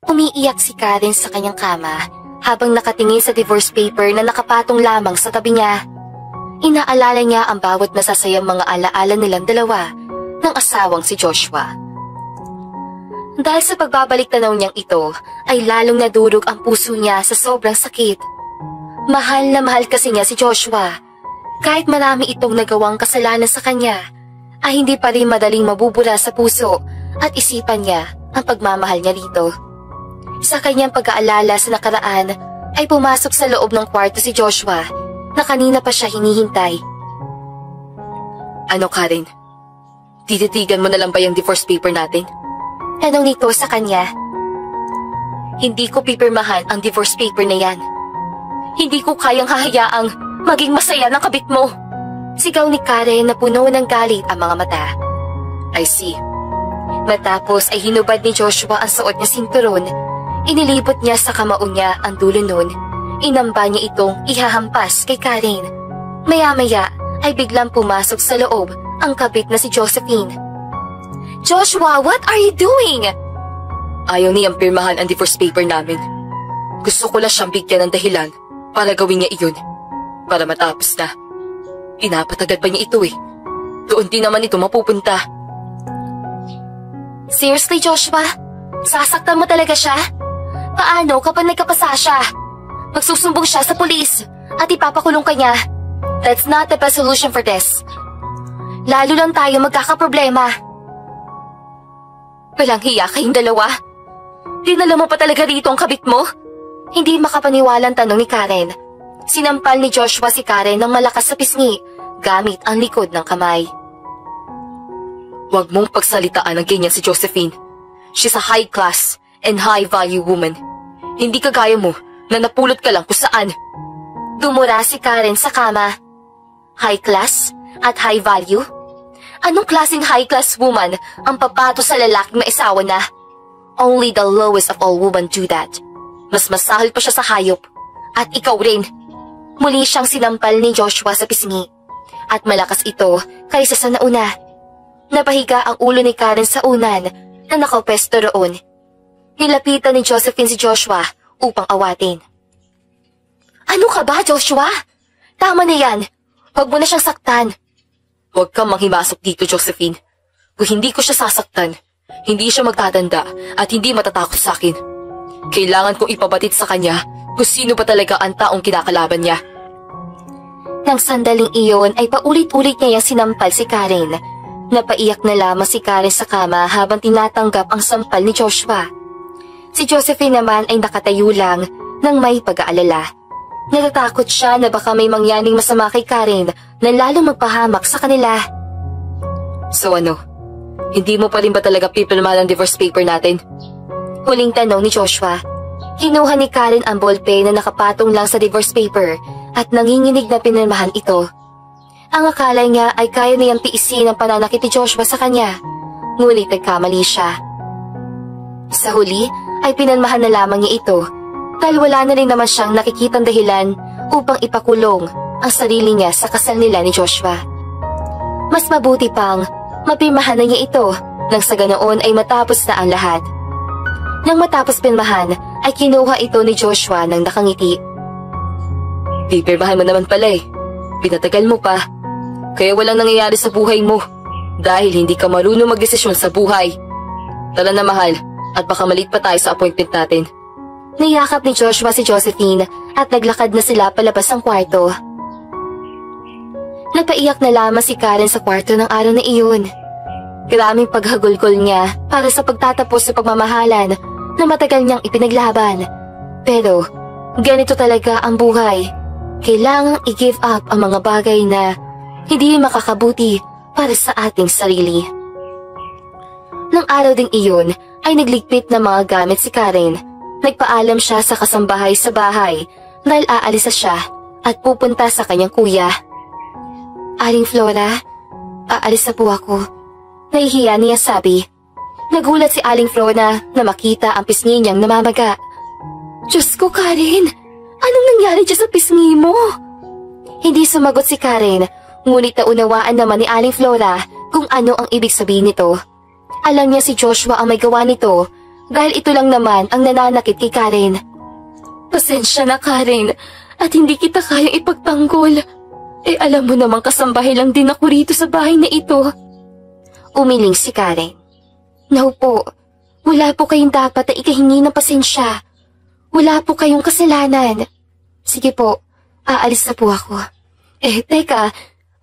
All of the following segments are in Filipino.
Umiiyak si Karen sa kanyang kama habang nakatingin sa divorce paper na nakapatong lamang sa tabi niya. Inaalala niya ang bawat masasayang mga alaala nilang dalawa ng asawang si Joshua. Dahil sa pagbabalik tanaw niyang ito, ay lalong nadurog ang puso niya sa sobrang sakit. Mahal na mahal kasi niya si Joshua. Kahit marami itong nagawang kasalanan sa kanya, ay hindi pa rin madaling mabubura sa puso at isipan niya ang pagmamahal niya rito. Sa kanyang pag-aalala sa nakaraan, ay pumasok sa loob ng kwarto si Joshua na kanina pa siya hinihintay. Ano, Karen? Tititigan mo na lang ba yung divorce paper natin? Tanong nito sa kanya. Hindi ko pipirmahan ang divorce paper na yan. Hindi ko kayang hahayaang maging masaya ng kabit mo. Sigaw ni Karen na puno ng galit ang mga mata. I see. Matapos ay hinubad ni Joshua ang suot niya sinturon. Inilibot niya sa kamao niya ang dulo nun. Inamba niya itong ihahampas kay Karen. Maya-maya ay biglang pumasok sa loob ang kabit na si Josephine. Joshua, what are you doing? Ayaw niyang pirmahan ang divorce paper namin. Gusto ko lang siyang bigyan ng dahilan para gawin niya iyon. Para matapos na. Pinapatagad pa niya ito eh. Doon din naman ito mapupunta. Seriously, Joshua? Sasaktan mo talaga siya? Paano kapag nagkapasa siya? Magsusumbong siya sa pulis at ipapakulong ka niya. That's not the best solution for this. Lalo lang tayo magkakaproblema. Walang hiya kayong dalawa. Dinala mo pa talaga rito ang kabit mo? Hindi makapaniwalang tanong ni Karen. Sinampal ni Joshua si Karen ng malakas sa pisngi gamit ang likod ng kamay. Huwag mong pagsalitaan ng ganyan si Josephine. She's a high class and high value woman. Hindi kagaya mo na napulot ka lang kung saan. Dumura si Karen sa kama. High class at high value? Anong klaseng high class woman ang papato sa lalaking may asawa na? Only the lowest of all women do that. Mas masahol pa siya sa hayop. At ikaw rin. Muli siyang sinampal ni Joshua sa pisngi. At malakas ito kaysa sa nauna. Napahiga ang ulo ni Karen sa unan na nakaupesto roon. Nilapitan ni Josephine si Joshua upang awatin. Ano ka ba, Joshua? Tama na yan. Huwag mo na siyang saktan. Huwag kang manghimasok dito, Josephine. Kung hindi ko siya sasaktan, hindi siya magtatanda at hindi matatakot sa akin. Kailangan kong ipabatid sa kanya kung sino ba talaga ang taong kinakalaban niya. Nang sandaling iyon ay paulit-ulit niya yung sinampal si Karen. Napaiyak na lamang si Karen sa kama habang tinatanggap ang sampal ni Joshua. Si Josephine naman ay nakatayo lang nang may pag-aalala. Natatakot siya na baka may mangyaring masama kay Karen na lalong magpahamak sa kanila. So ano, hindi mo pa rin ba talaga pipirmahan ang divorce paper natin? Huling tanong ni Joshua. Kinuha ni Karen ang ballpen na nakapatong lang sa divorce paper at nanginginig na pinirmahan ito. Ang akala niya ay kaya niyang tiisin ang pananakit ni Joshua sa kanya, ngunit nagkamali siya. Sa huli ay pinirmahan na lamang niya ito dahil wala na rin naman siyang nakikitang dahilan upang ipakulong ang sarili niya sa kasal nila ni Joshua. Mas mabuti pang mapirmahan na niya ito nang sa ganoon ay matapos na ang lahat. Nang matapos pirmahan ay kinuha ito ni Joshua nang nakangiti. Pipirmahan mo naman pala eh. Pinatagal mo pa. Kaya walang nangyayari sa buhay mo dahil hindi ka marunong magdesisyon sa buhay. Tara na, mahal, at baka malit pa tayo sa appointment natin. Niyakap ni Joshua si Josephine at naglakad na sila palabas ng kwarto. Nagpaiyak na lamang si Karen sa kwarto ng araw na iyon. Maraming paghagulgol niya para sa pagtatapos sa pagmamahalan na matagal niyang ipinaglaban. Pero ganito talaga ang buhay. Kailangang i-give up ang mga bagay na hindi makakabuti para sa ating sarili. Nang araw ding iyon ay nagligpit ng mga gamit si Karen. Nagpaalam siya sa kasambahay sa bahay dahil aalis na siya at pupunta sa kanyang kuya. Aling Flora, aalis na po ako. Nahihiya niya sabi. Nagulat si Aling Flora na makita ang pisngi niyang namamaga. Diyos ko, Karen! Anong nangyari dyan sa pisngi mo? Hindi sumagot si Karen, ngunit naunawaan naman ni Aling Flora kung ano ang ibig sabihin nito. Alam niya si Joshua ang may gawa nito, Dahil ito lang naman ang nananakit kay Karen. Pasensya na, Karen, at hindi kita kayang ipagtanggol. Alam mo namang kasambahay lang din ako rito sa bahay na ito. Umiling si Karen. No po, wala po kayong dapat na ikahingi ng pasensya. Wala po kayong kasalanan. Sige po, aalis na po ako. Teka,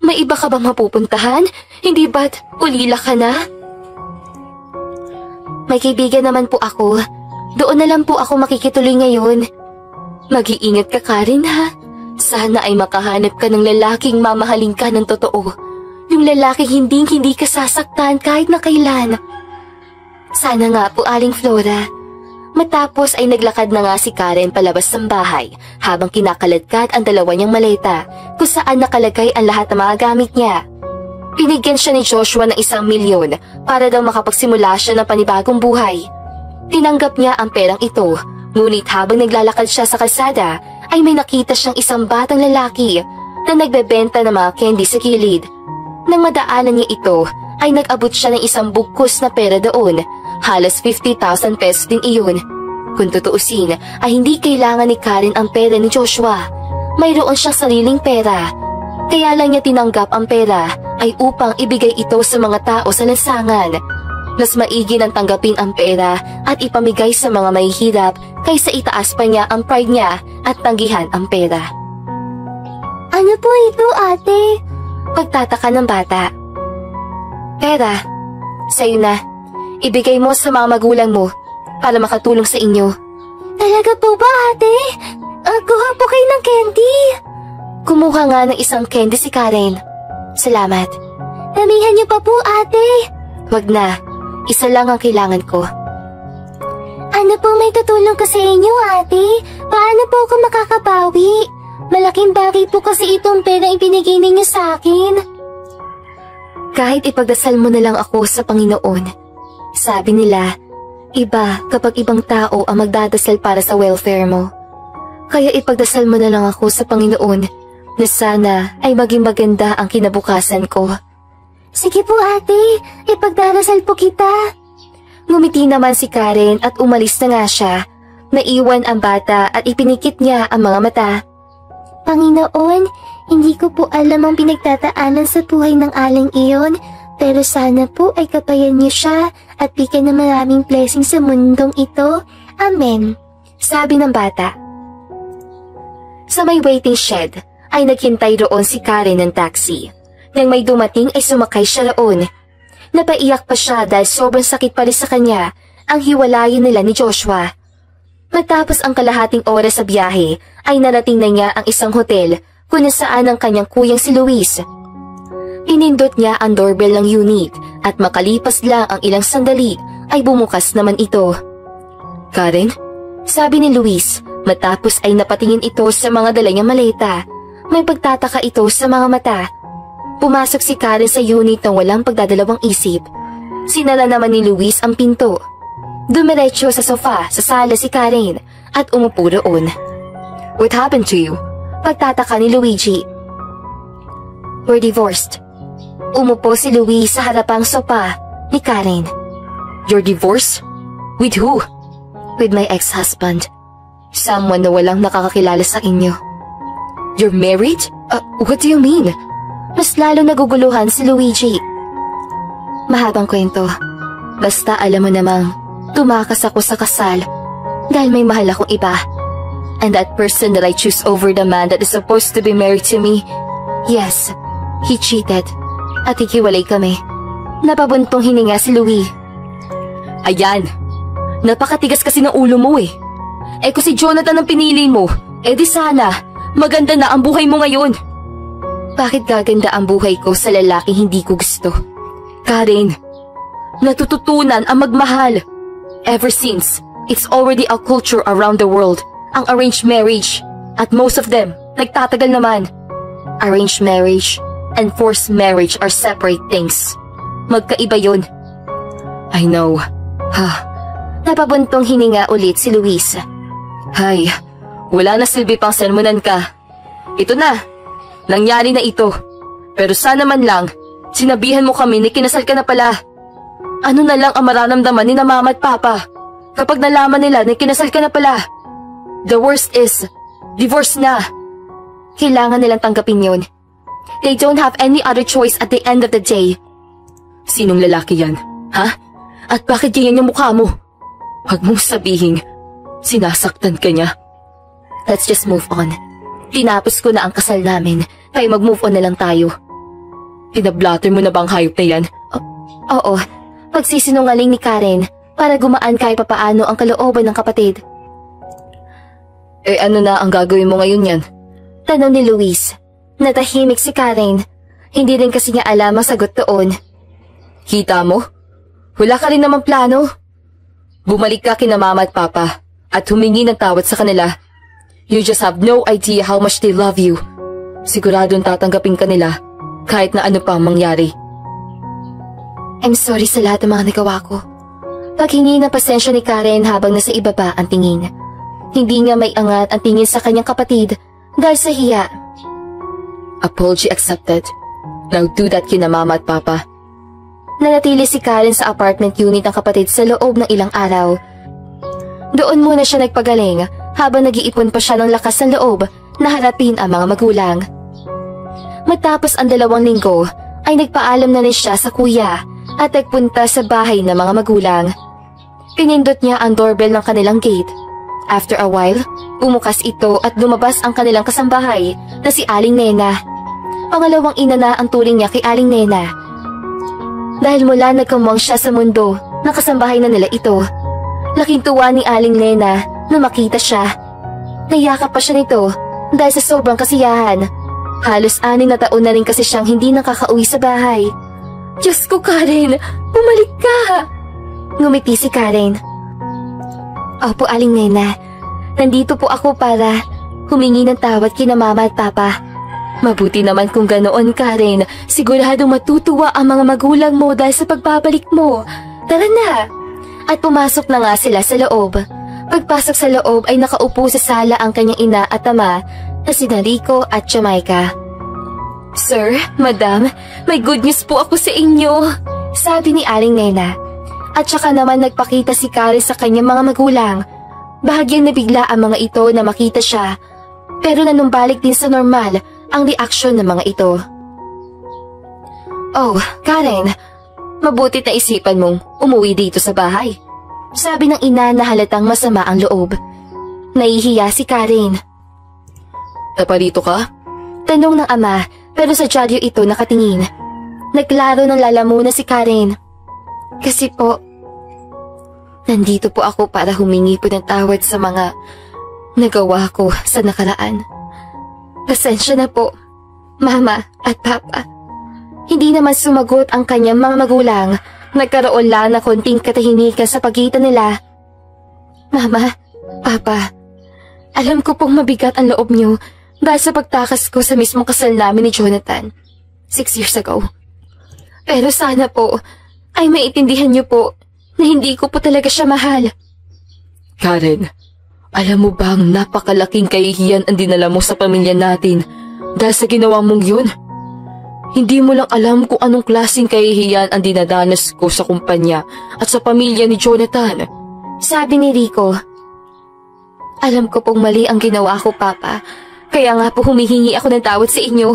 may iba ka bang mapupuntahan? Hindi ba't ulila ka na? May kaibigan naman po ako. Doon na lang po ako makikituloy ngayon. Mag-iingat ka, Karen, ha? Sana ay makahanap ka ng lalaking mamahalin ka ng totoo. Yung lalaking hindi ka sasaktan kahit na kailan. Sana nga po, Aling Flora. Matapos ay naglakad na nga si Karen palabas ng bahay habang kinakaladkad ang dalawa niyang maleta kung saan nakalagay ang lahat ng mga gamit niya. Binigyan siya ni Joshua ng 1 milyon para daw makapagsimula siya ng panibagong buhay. Tinanggap niya ang perang ito, ngunit habang naglalakad siya sa kalsada ay may nakita siyang isang batang lalaki na nagbebenta ng mga candy sa gilid. Nang madaanan niya ito ay nag-abot siya ng isang bugkos na pera doon. Halos 50,000 pesos din iyon. Kung tutuusin ay hindi kailangan ni Karen ang pera ni Joshua. Mayroon siyang sariling pera. Kaya lang niya tinanggap ang pera ay upang ibigay ito sa mga tao sa lansangan. Mas maigi nang tanggapin ang pera at ipamigay sa mga mahihirap kaysa itaas pa niya ang pride niya at tanggihan ang pera. Ano po ito, ate? Pagtataka ng bata. Pera, sa'yo na. Ibigay mo sa mga magulang mo para makatulong sa inyo. Talaga po ba, ate? Kuha po kayo ng candy. Kumuha nga ng isang candy si Karen. Salamat. Damihan niyo pa po, ate. Wag na. Isa lang ang kailangan ko. Ano po may tutulong ko sa inyo, ate? Paano po ako makakabawi? Malaking bagay po kasi itong pera ibinigay ninyo sa akin. Kahit ipagdasal mo na lang ako sa Panginoon. Sabi nila, iba kapag ibang tao ang magdadasal para sa welfare mo. Kaya ipagdasal mo na lang ako sa Panginoon na sana ay maging maganda ang kinabukasan ko. Sige po, ate, ipagdarasal po kita. Ngumiti naman si Karen at umalis na nga siya. Naiwan ang bata at ipinikit niya ang mga mata. Panginoon, hindi ko po alam ang pinagtataanan sa buhay ng aling iyon, pero sana po ay kapayan niyo siya at bigyan ng maraming blessing sa mundong ito. Amen. Sabi ng bata. Sa may waiting shed ay naghintay roon si Karen ng taxi. Nang may dumating ay sumakay siya roon. Napaiyak pa siya dahil sobrang sakit pa rin sa kanya ang hiwalayan nila ni Joshua. Matapos ang kalahating oras sa biyahe ay narating na niya ang isang hotel kung nasaan ang kanyang kuyang si Luis. Pinindot niya ang doorbell ng unit at makalipas lang ang ilang sandali ay bumukas naman ito. Karen? Sabi ni Luis matapos ay napatingin ito sa mga dala niyang maleta. May pagtataka ito sa mga mata. Pumasok si Karen sa unit nang walang pagdadalawang isip. Sinara naman ni Luis ang pinto. Dumiretso sa sofa sa sala si Karen at umupo roon. What happened to you? Pagtataka ni Luigi. We're divorced. Umupo si Luis sa harapang sopa ni Karen. You're divorced? With who? With my ex-husband. Someone na walang nakakakilala sa inyo. You're married? What do you mean? Mas lalo naguguluhan si Luigi. Mahabang kwento. Basta alam mo namang tumakas ako sa kasal dahil may mahal akong iba. And that person that I choose over the man that is supposed to be married to me, yes, he cheated. At hikiwalay kami. Napabuntong hininga si Louie. Ayan, napakatigas kasi ng ulo mo eh. Kung si Jonathan ang pinili mo, di sana, maganda na ang buhay mo ngayon. Bakit gaganda ang buhay ko sa lalaking hindi ko gusto? Karen, natututunan ang magmahal. Ever since, it's already a culture around the world, ang arranged marriage. At most of them, nagtatagal naman. Arranged marriage and forced marriage are separate things. Magkaiba yun. I know. Napabuntong hininga ulit si Luis. Hay, wala na silbi pang sermonan ka. Ito na, nangyari na ito. Pero sana man lang, sinabihan mo kami na kinasal ka na pala. Ano na lang ang mararamdaman ni na mama at papa? Kapag nalaman nila na kinasal ka na pala, the worst is, divorce na. Kailangan nilang tanggapin yun. They don't have any other choice at the end of the day. Sinong lalaki yan, ha? At bakit ganyan yung mukha mo? Huwag mong sabihin, sinasaktan ka niya. Let's just move on. Tinapos ko na ang kasal namin, kaya mag-move on na lang tayo. Pinablatter mo na bang hayop na yan? Oo, pagsisinungaling ni Karen para gumaan kahit papaano ang kalooban ng kapatid. Eh ano na ang gagawin mo ngayon yan? Tanong ni Luis. Natahimik si Karen. Hindi rin kasi niya alam ang sagot doon. Kita mo? Wala ka rin namang plano. Bumalik ka kina mama at papa at humingi ng tawad sa kanila. You just have no idea how much they love you. Siguradong tatanggapin ka nila kahit na ano pa ang mangyari. I'm sorry sa lahat ng mga nagawa ko. Paghingi ng pasensya ni Karen habang nasa ibaba ang tingin. Hindi niya may angat ang tingin sa kanyang kapatid dahil sa hiya. Apology accepted. Now do that kina mama at papa. Nanatili si Karen sa apartment unit ng kapatid sa loob ng ilang araw. Doon muna siya nagpagaling habang nag-iipon pa siya ng lakas ng loob na harapin ang mga magulang. Matapos ang 2 linggo ay nagpaalam na rin siya sa kuya at nagpunta sa bahay ng mga magulang. Pinindot niya ang doorbell ng kanilang gate. After a while, bumukas ito at lumabas ang kanilang kasambahay na si Aling Nena. Pangalawang ina na ang turing niya kay Aling Nena. Dahil mula nagkamuang siya sa mundo, nakasambahay na nila ito. Laking tuwa ni Aling Nena na makita siya. Nayakap pa siya nito dahil sa sobrang kasiyahan. Halos 6 na taon na rin kasi siyang hindi nakakauwi sa bahay. Diyos ko, Karen! Bumalik ka! Ngumiti si Karen. Opo, Aling Nena. Nandito po ako para humingi ng tawad kina mama at papa. Mabuti naman kung ganoon, Karen. Siguradong matutuwa ang mga magulang mo dahil sa pagbabalik mo. Tara na! At pumasok na nga sila sa loob. Pagpasok sa loob ay nakaupo sa sala ang kanyang ina at ama na sina Rico at Jamaica. Sir, Madam, may good news po ako sa inyo, sabi ni Aling Nena. At saka naman nagpakita si Karen sa kanyang mga magulang. Bahagyang nabigla ang mga ito na makita siya, pero nanumbalik din sa normal ang reaksyon ng mga ito. Oh, Karen, mabuti na isipan mong umuwi dito sa bahay, sabi ng ina na halatang masama ang loob. Nahihiya si Karen. Naparito ka? Tanong ng ama, pero sa dyaryo ito nakatingin. Naglaro ng lalamunan si Karen. Kasi po, nandito po ako para humingi po ng tawad sa mga nagawa ko sa nakaraan. Pasensya na po, Mama at Papa. Hindi naman sumagot ang kanyang mga magulang. Nagkaroon lang na konting katahimikan sa pagitan nila. Mama, Papa, alam ko pong mabigat ang loob niyo dahil sa pagtakas ko sa mismong kasal namin ni Jonathan 6 years ago. Pero sana po ay maiintindihan niyo po na hindi ko po talaga siya mahal. Karen, alam mo bang napakalaking kahihiyan ang dinala mo sa pamilya natin dahil sa ginawa mong yun? Hindi mo lang alam kung anong klaseng kahihiyan ang dinadanas ko sa kumpanya at sa pamilya ni Jonathan. Sabi ni Rico. Alam ko pong mali ang ginawa ko, Papa. Kaya nga po humihingi ako ng tawad sa inyo.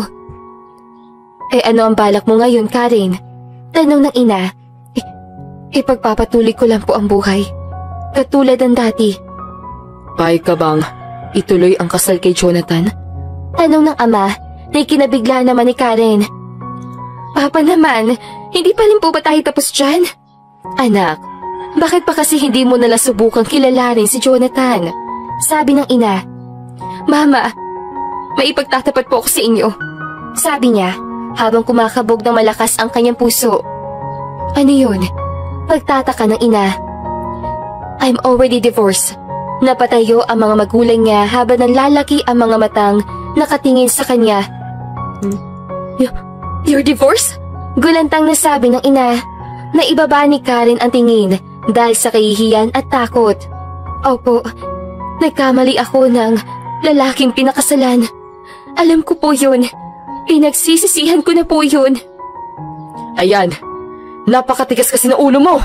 Eh ano ang balak mo ngayon, Karen? Tanong ng ina. Ipagpapatuloy ko lang po ang buhay. Katulad ng dati. Payag ka bang ituloy ang kasal kay Jonathan? Tanong ng ama na ikinabigla naman ni Karen. Papa naman, hindi pa rin po ba tayo tapos dyan? Anak, bakit pa kasi hindi mo nalang subukang kilalanin si Jonathan? Sabi ng ina. Mama, maipagtatapat po ako sa inyo. Sabi niya habang kumakabog ng malakas ang kanyang puso. Ano yun? Pagtataka ng ina. I'm already divorced. Napatayo ang mga magulang niya habang nanlalaki ang mga matang nakatingin sa kanya. You're divorced? Gulantang nasabi ng ina. Naibaba ni Karen ang tingin dahil sa kahihiyan at takot. Opo, nagkamali ako ng lalaking pinakasalan. Alam ko po yun. Pinagsisisihan ko na po yun. Ayan, napakatigas kasi ng ulo mo.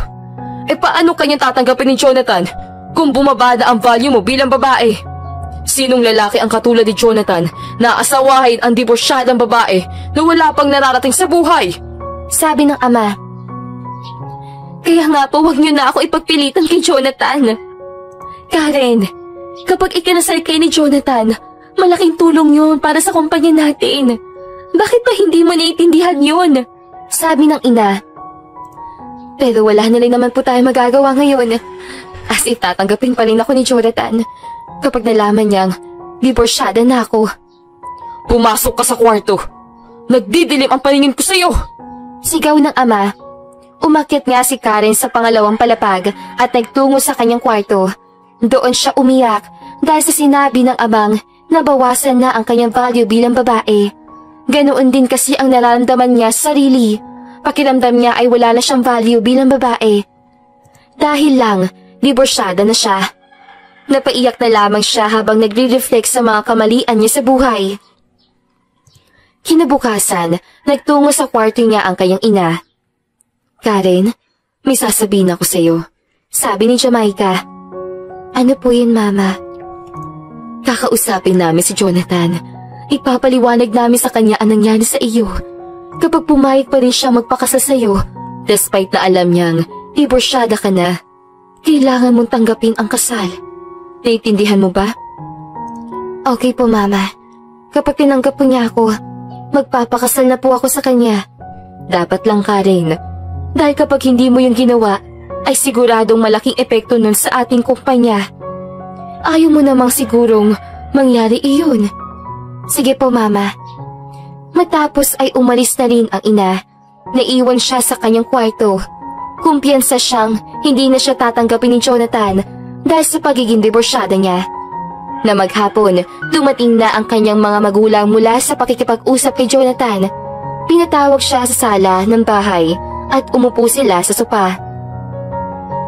paano kanyang tatanggapin ni Jonathan kung bumaba na ang value mo bilang babae? Sinong lalaki ang katulad ni Jonathan na asawahin ang diborsyadang babae na wala pang nararating sa buhay? Sabi ng ama. Kaya nga po, huwag niyo na ako ipagpilitan kay Jonathan. Karen, kapag ikinasal kay ni Jonathan, malaking tulong yun para sa kumpanya natin. Bakit ba hindi mo naiintindihan yun? Sabi ng ina. Pero wala na rin naman po tayo magagawa ngayon. As if tatanggapin pa rin ako ni Jonathan kapag nalaman niyang diborsyada na ako. Pumasok ka sa kwarto. Nagdidilim ang paningin ko sa'yo. Sigaw ng ama. Umakyat nga si Karen sa pangalawang palapag at nagtungo sa kanyang kwarto. Doon siya umiyak dahil sa sinabi ng amang nabawasan na ang kanyang value bilang babae. Ganoon din kasi ang nararamdaman niya sa sarili. Pakiramdam niya ay wala na siyang value bilang babae. Dahil lang, diborsyada na siya. Napaiyak na lamang siya habang nagre-reflect sa mga kamalian niya sa buhay. Kinabukasan, nagtungo sa kwarto niya ang kanyang ina. Karen, may sasabihin ako sa'yo. Sabi ni Jamaica. Ano po yun, Mama? Kakausapin namin si Jonathan. Ipapaliwanag namin sa kanya ang nangyari sa iyo. Kapag pumayag pa rin siya magpakasal sa'yo, despite na alam niyang diborsyada ka na, kailangan mong tanggapin ang kasal. Naiintindihan mo ba? Okay po, Mama. Kapag tinanggap po niya ako, magpapakasal na po ako sa kanya. Dapat lang, Karen. Dahil kapag hindi mo yung ginawa, ay siguradong malaking epekto nun sa ating kumpanya. Ayaw mo namang sigurong mangyari iyon. Sige po, Mama. Matapos ay umalis na rin ang ina. Naiwan siya sa kanyang kwarto. Kumpiyansa siyang hindi na siya tatanggapin ni Jonathan dahil sa pagiging diborsyada niya. Na maghapon, dumating na ang kanyang mga magulang mula sa pakikipag-usap kay Jonathan. Pinatawag siya sa sala ng bahay at umupo sila sa sopa.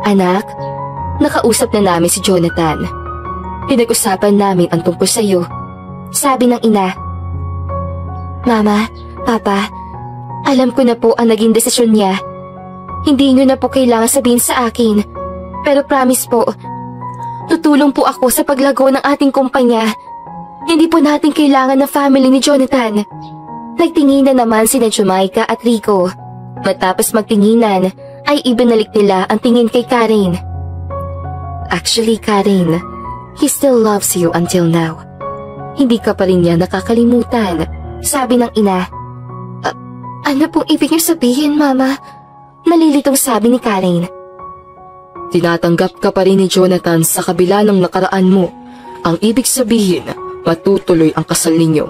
Anak, nakausap na namin si Jonathan. Pinag-usapan namin ang tungkol sa iyo. Sabi ng ina. Mama, Papa, alam ko na po ang naging desisyon niya. Hindi niyo na po kailangan sabihin sa akin. Pero promise po, tutulong po ako sa paglago ng ating kumpanya. Hindi po natin kailangan ng family ni Jonathan. Nagtinginan naman sina Jamaica at Rico. Matapos magtinginan, ay ibinalik nila ang tingin kay Karen. Actually, Karen, he still loves you until now. Hindi ka pa rin niya nakakalimutan, sabi ng ina. Ano pong ibig niyo sabihin, Mama? Nalilitong sabi ni Karen. Tinatanggap ka pa rin ni Jonathan sa kabila ng nakaraan mo. Ang ibig sabihin, matutuloy ang kasal ninyo.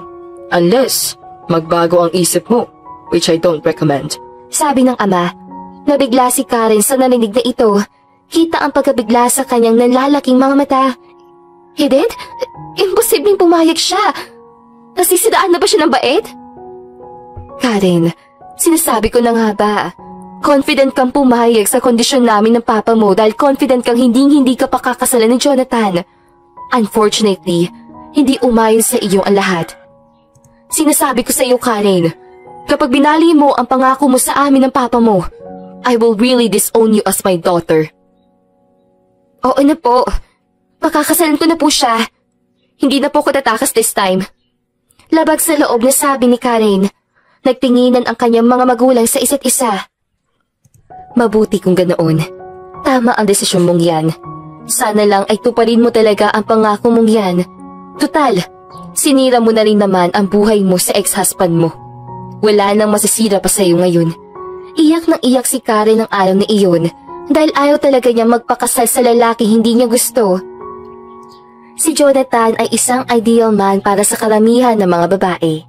Unless, magbago ang isip mo, which I don't recommend. Sabi ng ama. Nabigla si Karen sa narinig na ito. Kita ang pagkabigla sa kanyang nanlalaking mga mata. Edith, imposibleng pumayag siya. Nasisidaan na ba siya ng bait? Karen, sinasabi ko na nga ba, confident kang pumayag sa kondisyon namin ng papa mo dahil confident kang hindi ka pakakasalan ni Jonathan. Unfortunately, hindi umayon sa iyo ang lahat. Sinasabi ko sa iyo, Karen, kapag binali mo ang pangako mo sa amin ng papa mo, I will really disown you as my daughter. Oo na po. Pakakasalan ko na po siya. Hindi na po ko tatakas this time. Labag sa loob na sabi ni Karen. Nagtinginan ang kanyang mga magulang sa isa't isa. Mabuti kung ganoon. Tama ang desisyon mong yan. Sana lang ay tuparin mo talaga ang pangako mong yan. Tutal, sinira mo na rin naman ang buhay mo sa ex-husband mo. Wala nang masisira pa sa'yo ngayon. Iyak nang iyak si Karen ng araw na iyon dahil ayaw talaga niya magpakasal sa lalaki hindi niya gusto. Si Jonathan ay isang ideal man para sa karamihan ng mga babae.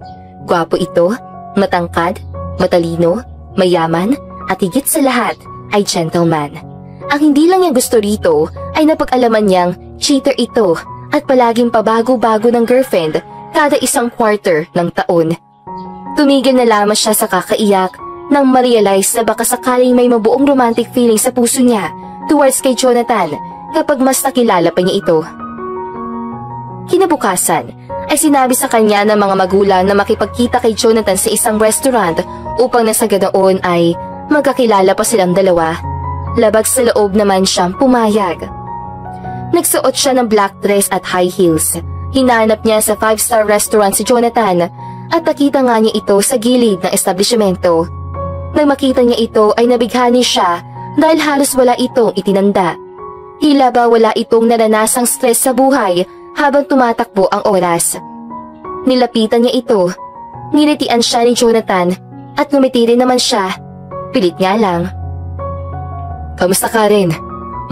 Gwapo ito, matangkad, matalino, mayaman, at higit sa lahat ay gentleman. Ang hindi lang niya gusto rito ay napag-alaman niyang cheater ito at palaging pabago-bago ng girlfriend kada isang quarter ng taon. Tumigil na lamang siya sa kakaiyak nang ma-realize na baka sakaling may mabuong romantic feeling sa puso niya towards kay Jonathan kapag mas nakilala pa niya ito. Kinabukasan ay sinabi sa kanya ng mga magulang na makipagkita kay Jonathan sa isang restaurant upang nasa ganoon ay magkakilala pa silang dalawa. Labag sa loob naman siyang pumayag. Nagsuot siya ng black dress at high heels. Hinanap niya sa 5-star restaurant si Jonathan at nakita nga niya ito sa gilid ng establishmento. Nang makita niya ito ay nabighani siya dahil halos wala itong itinanda. Tila ba wala itong naranasang stress sa buhay habang tumatakbo ang oras. Nilapitan niya ito. Nilitian siya ni Jonathan at ngumiti rin naman siya. Pilit nga lang. Kamusta Karen?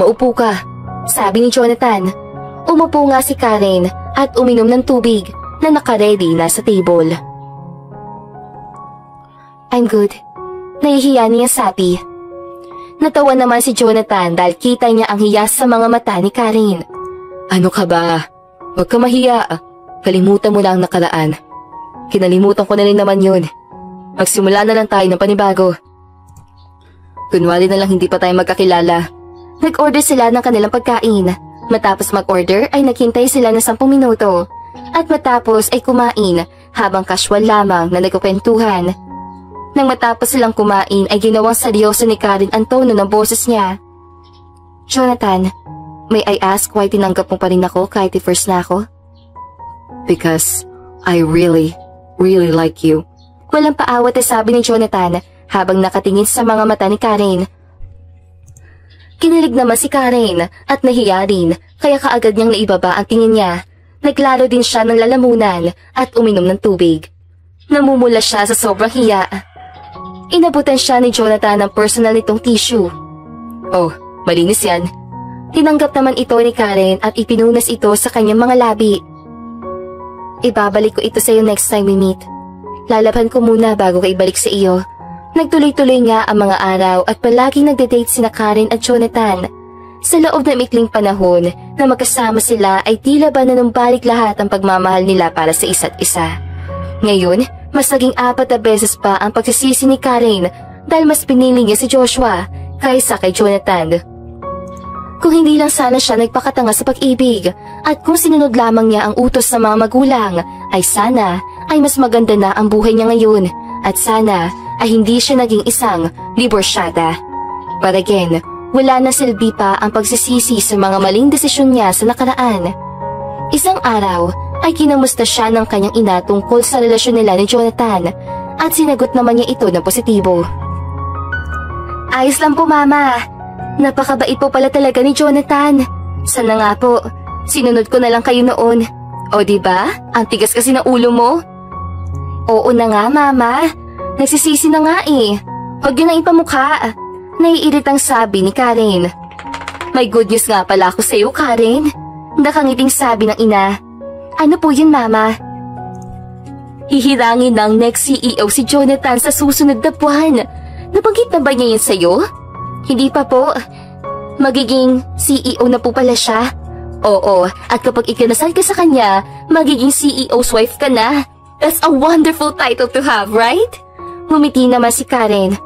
Maupo ka. Sabi ni Jonathan. Umupo nga si Karen at uminom ng tubig na nakaredy na sa table. I'm good. Nahihiya niya sabi. Natawa naman si Jonathan dahil kita niya ang hiyas sa mga mata ni Karen. Ano ka ba? Huwag ka mahiya. Kalimutan mo lang ang nakaraan. Kinalimutan ko na rin naman yun. Magsimula na lang tayo ng panibago. Kunwari na lang hindi pa tayo magkakilala. Nag-order sila ng kanilang pagkain. Matapos mag-order ay naghintay sila ng 10 minuto. At matapos ay kumain habang casual lamang na nagkukwentuhan. Nang matapos silang kumain ay ginawang seryoso ni Karen ang tono ng boses niya. Jonathan, may I ask why tinanggap mo pa rin ako kahit i-first na ako? Because I really like you. Walang paawat ay sabi ni Jonathan habang nakatingin sa mga mata ni Karen. Kinilig naman si Karen at nahiya rin kaya kaagad niyang naibaba ang tingin niya. Naglaro din siya ng lalamunan at uminom ng tubig. Namumula siya sa sobrang hiya. Inabutan siya ni Jonathan ng personal nitong tissue. Oh, malinis yan. Tinanggap naman ito ni Karen at ipinunas ito sa kanyang mga labi. Ibabalik ko ito sa iyo next time we meet. Lalaban ko muna bago ka ibalik sa iyo. Nagtuloy-tuloy nga ang mga araw at palaging nagde-date sina Karen at Jonathan. Sa loob ng ikling panahon na magkasama sila ay tila ba nanumbalik lahat ang pagmamahal nila para sa isa't isa. Ngayon, mas naging 4 na beses pa ang pagsisisi ni Karen dahil mas pinili niya si Joshua kaysa kay Jonathan. Kung hindi lang sana siya nagpakatanga sa pag-ibig at kung sinunod lamang niya ang utos ng mga magulang, ay sana ay mas maganda na ang buhay niya ngayon at sana ay hindi siya naging isang diborsyada. But again, wala na silbi pa ang pagsisisi sa mga maling desisyon niya sa nakaraan. Isang araw ay kinamusta siya ng kanyang ina tungkol sa relasyon nila ni Jonathan at sinagot naman niya ito ng positibo. Ayos lang po mama. Napakabait po pala talaga ni Jonathan. Sana nga po, sinunod ko na lang kayo noon. O diba? Ang tigas kasi ng ulo mo. Oo na nga mama. Nagsisisi na nga eh. Huwag yun na ipamukha. Naiiritang sabi ni Karen. May good news nga pala ako sa'yo Karen. Nakangiting sabi ng ina. Ano po yun mama? Hihirangin ng next CEO si Jonathan sa susunod na buwan. Nabanggit na ba niya yun sa'yo? Hindi pa po. Magiging CEO na po pala siya. Oo, at kapag ikinasal ka sa kanya, magiging CEO's wife ka na. That's a wonderful title to have, right? Ngumiti naman si Karen.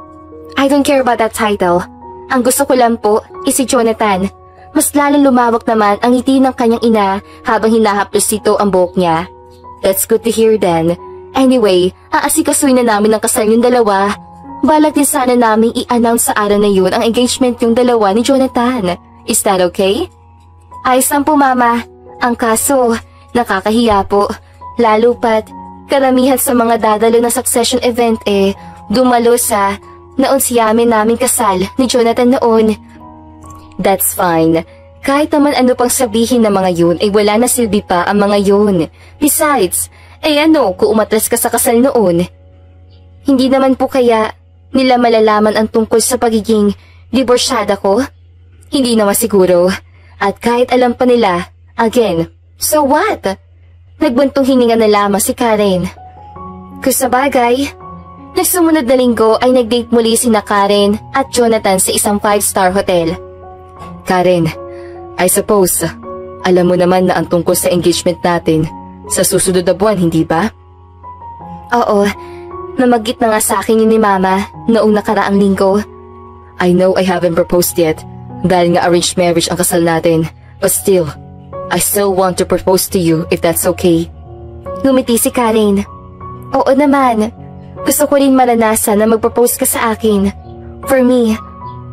I don't care about that title. Ang gusto ko lang po is si Jonathan. Mas lalong lumawak naman ang ngiti ng kanyang ina habang hinahaplos ito ang buhok niya. That's good to hear then. Anyway, aasikasuin na namin ang kasal yung dalawa. Balak din sana namin i-announce sa araw na yun ang engagement yung dalawa ni Jonathan. Is that okay? Ayos lang po mama. Ang kaso, nakakahiya po. Lalo pat, karamihan sa mga dadalo ng succession event dumalo sa naunsiyamin namin kasal ni Jonathan noon. That's fine. Kahit naman ano pang sabihin ng mga yun ay wala na silbi pa ang mga yun. Besides, kung umatras ka sa kasal noon? Hindi naman po kaya nila malalaman ang tungkol sa pagiging diborsyada ko? Hindi naman siguro. At kahit alam pa nila, again, so what? Nagbuntong hininga na lamang si Karen. Kung sa bagay, nagsumunod na linggo ay nag-date muli sina Karen at Jonathan sa isang 5-star hotel. Karen, I suppose, alam mo naman na ang tungkol sa engagement natin sa susunod na buwan, hindi ba? Oo, namagit na nga sa akin yun ni Mama noong nakaraang linggo. I know I haven't proposed yet dahil nga arranged marriage ang kasal natin. But still, I still want to propose to you if that's okay. Ngumiti si Karen. Oo naman. Gusto ko rin maranasan na mag-propose ka sa akin. For me,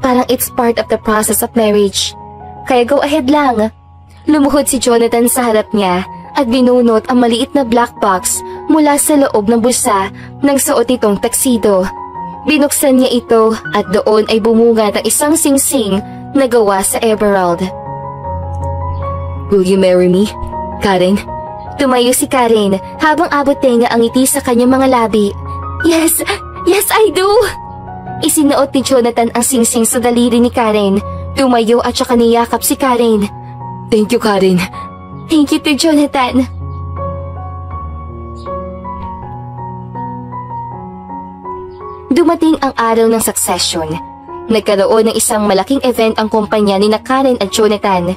Parang it's part of the process of marriage. Kaya go ahead lang. Lumuhod si Jonathan sa harap niya at binunot ang maliit na black box mula sa loob ng bulsa ng suot nitong tuxedo. Binuksan niya ito at doon ay bumunga ng isang singsing na gawa sa emerald. Will you marry me, Karen? Tumayo si Karen habang abot tenga ang ngiti sa kanyang mga labi. Yes, yes I do! Isinuot ni Jonathan ang singsing sa daliri ni Karen. Tumayo at saka niyakap si Karen. Thank you, Karen. Thank you to Jonathan. Dumating ang araw ng succession. Nagkaroon ng isang malaking event ang kumpanya ni Karen at Jonathan.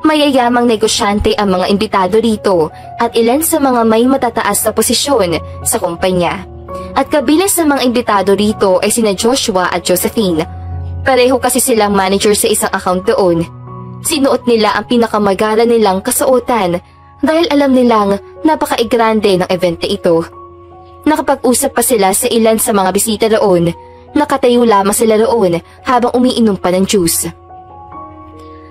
Mayayamang negosyante ang mga imbitado rito at ilan sa mga may matataas na posisyon sa kumpanya. At kabilang sa mga imbitado rito ay sina Joshua at Josephine. Pareho kasi silang manager sa isang account doon. Sinuot nila ang pinakamagara nilang kasuotan dahil alam nilang napakaigrande ng event na ito. Nakapag-usap pa sila sa ilan sa mga bisita roon. Nakatayo lamang sila roon habang umiinom pa ng juice.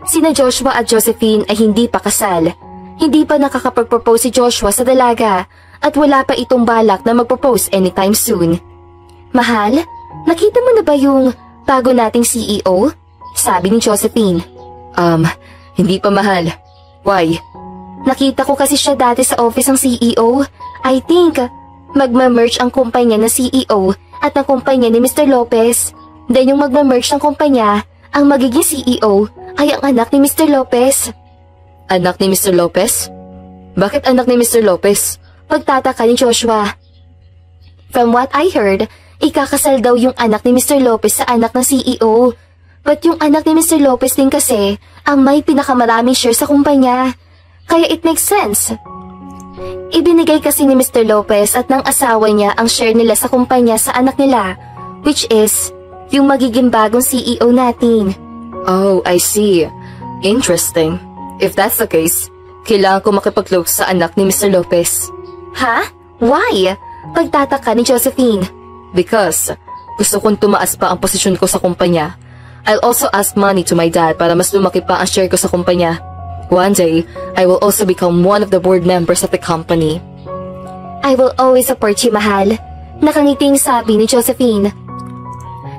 Sina Joshua at Josephine ay hindi pa kasal. Hindi pa nakakapag-propose si Joshua sa dalaga at wala pa itong balak na mag-propose anytime soon. Mahal, nakita mo na ba yung bago nating CEO? Sabi ni Josephine. Hindi pa, mahal. Why? Nakita ko kasi siya dati sa office ng CEO. I think magma-merge ang kumpanya na CEO at ang kumpanya ni Mr. Lopez. Then yung magma-merge ng kumpanya, ang magiging CEO ay ang anak ni Mr. Lopez. Anak ni Mr. Lopez? Bakit anak ni Mr. Lopez? Pagtataka ni Joshua. From what I heard, ikakasal daw yung anak ni Mr. Lopez sa anak ng CEO. But yung anak ni Mr. Lopez din kasi ang may pinakamaraming share sa kumpanya. Kaya it makes sense. Ibinigay kasi ni Mr. Lopez at ng asawa niya ang share nila sa kumpanya sa anak nila, which is yung magiging bagong CEO natin. Oh, I see. Interesting. If that's the case, kailangan ko makipag-close sa anak ni Mr. Lopez. Ha? Why? Pagtataka ni Josephine. Because gusto kong tumaas pa ang posisyon ko sa kumpanya. I'll also ask money to my dad para mas lumaki pa ang share ko sa kumpanya. One day, I will also become one of the board members of the company. I will always support you, mahal. Nakangiting sabi ni Josephine.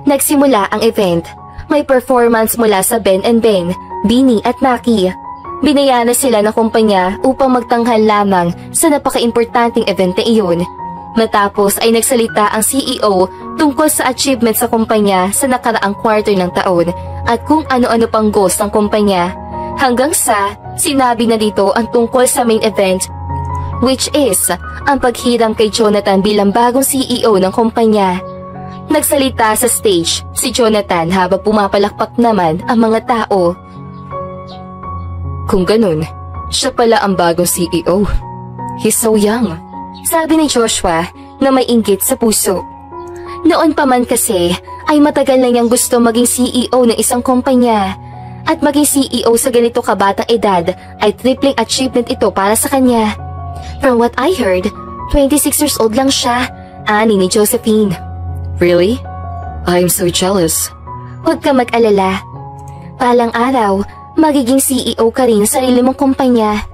Nagsimula ang event. May performance mula sa Ben and Ben, Beanie at Maki. Binayaran sila ng kumpanya upang magtanghal lamang sa napaka-importanting event na iyon. Matapos ay nagsalita ang CEO tungkol sa achievement sa kumpanya sa nakaraang quarter ng taon at kung ano-ano pang goals ng kumpanya. Hanggang sa sinabi na dito ang tungkol sa main event, which is ang paghiram kay Jonathan bilang bagong CEO ng kumpanya. Nagsalita sa stage si Jonathan habang pumapalakpak naman ang mga tao. Kung ganun, siya pala ang bagong CEO. He's so young. Sabi ni Joshua na may inggit sa puso. Noon pa man kasi ay matagal na niyang gusto maging CEO ng isang kumpanya. At maging CEO sa ganito kabatang edad ay tripling achievement ito para sa kanya. From what I heard, 26 years old lang siya, ani ni Josephine. Really? I'm so jealous. Huwag ka mag-alala. Palang araw, magiging CEO ka rin sa sarili mong kumpanya.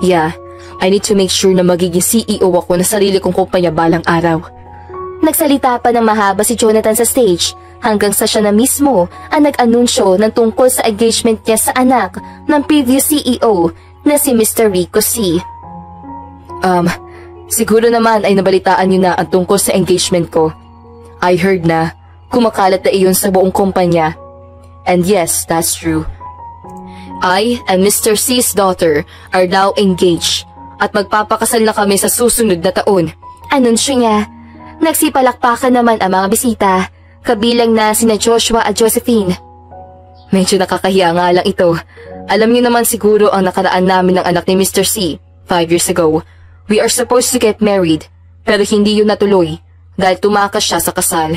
Yeah, I need to make sure na magiging CEO ako na sarili kong kumpanya balang araw. Nagsalita pa ng mahaba si Jonathan sa stage hanggang sa siya na mismo ang nag-anunsyo ng tungkol sa engagement niya sa anak ng previous CEO na si Mr. Rico C. Siguro naman ay nabalitaan niyo na ang tungkol sa engagement ko. I heard na kumakalat na iyon sa buong kumpanya. And yes, that's true. I and Mr. C's daughter are now engaged at magpapakasal na kami sa susunod na taon. Anunsyo niya. Nagsipalakpakan naman ang mga bisita, kabilang na sina Joshua at Josephine. Medyo nakakahiya nga lang ito. Alam niyo naman siguro ang nakaraan namin ng anak ni Mr. C 5 years ago. We are supposed to get married, pero hindi yun natuloy dahil tumakas siya sa kasal.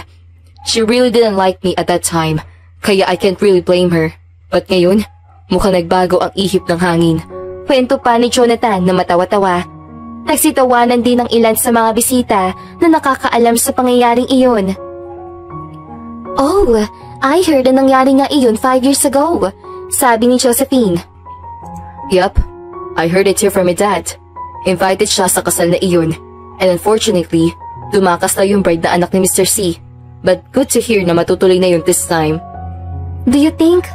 She really didn't like me at that time, kaya I can't really blame her. But ngayon, mukhang nagbago ang ihip ng hangin. Kwento pa ni Jonathan na matawa-tawa. Nagsitawanan din ng ilan sa mga bisita na nakakaalam sa pangyayaring iyon. Oh, I heard na nangyari nga iyon 5 years ago, sabi ni Josephine. Yup, I heard it here from my dad. Invited siya sa kasal na iyon. And unfortunately, tumakas na yung bride na anak ni Mr. C. But good to hear na matutuloy na yun this time. Do you think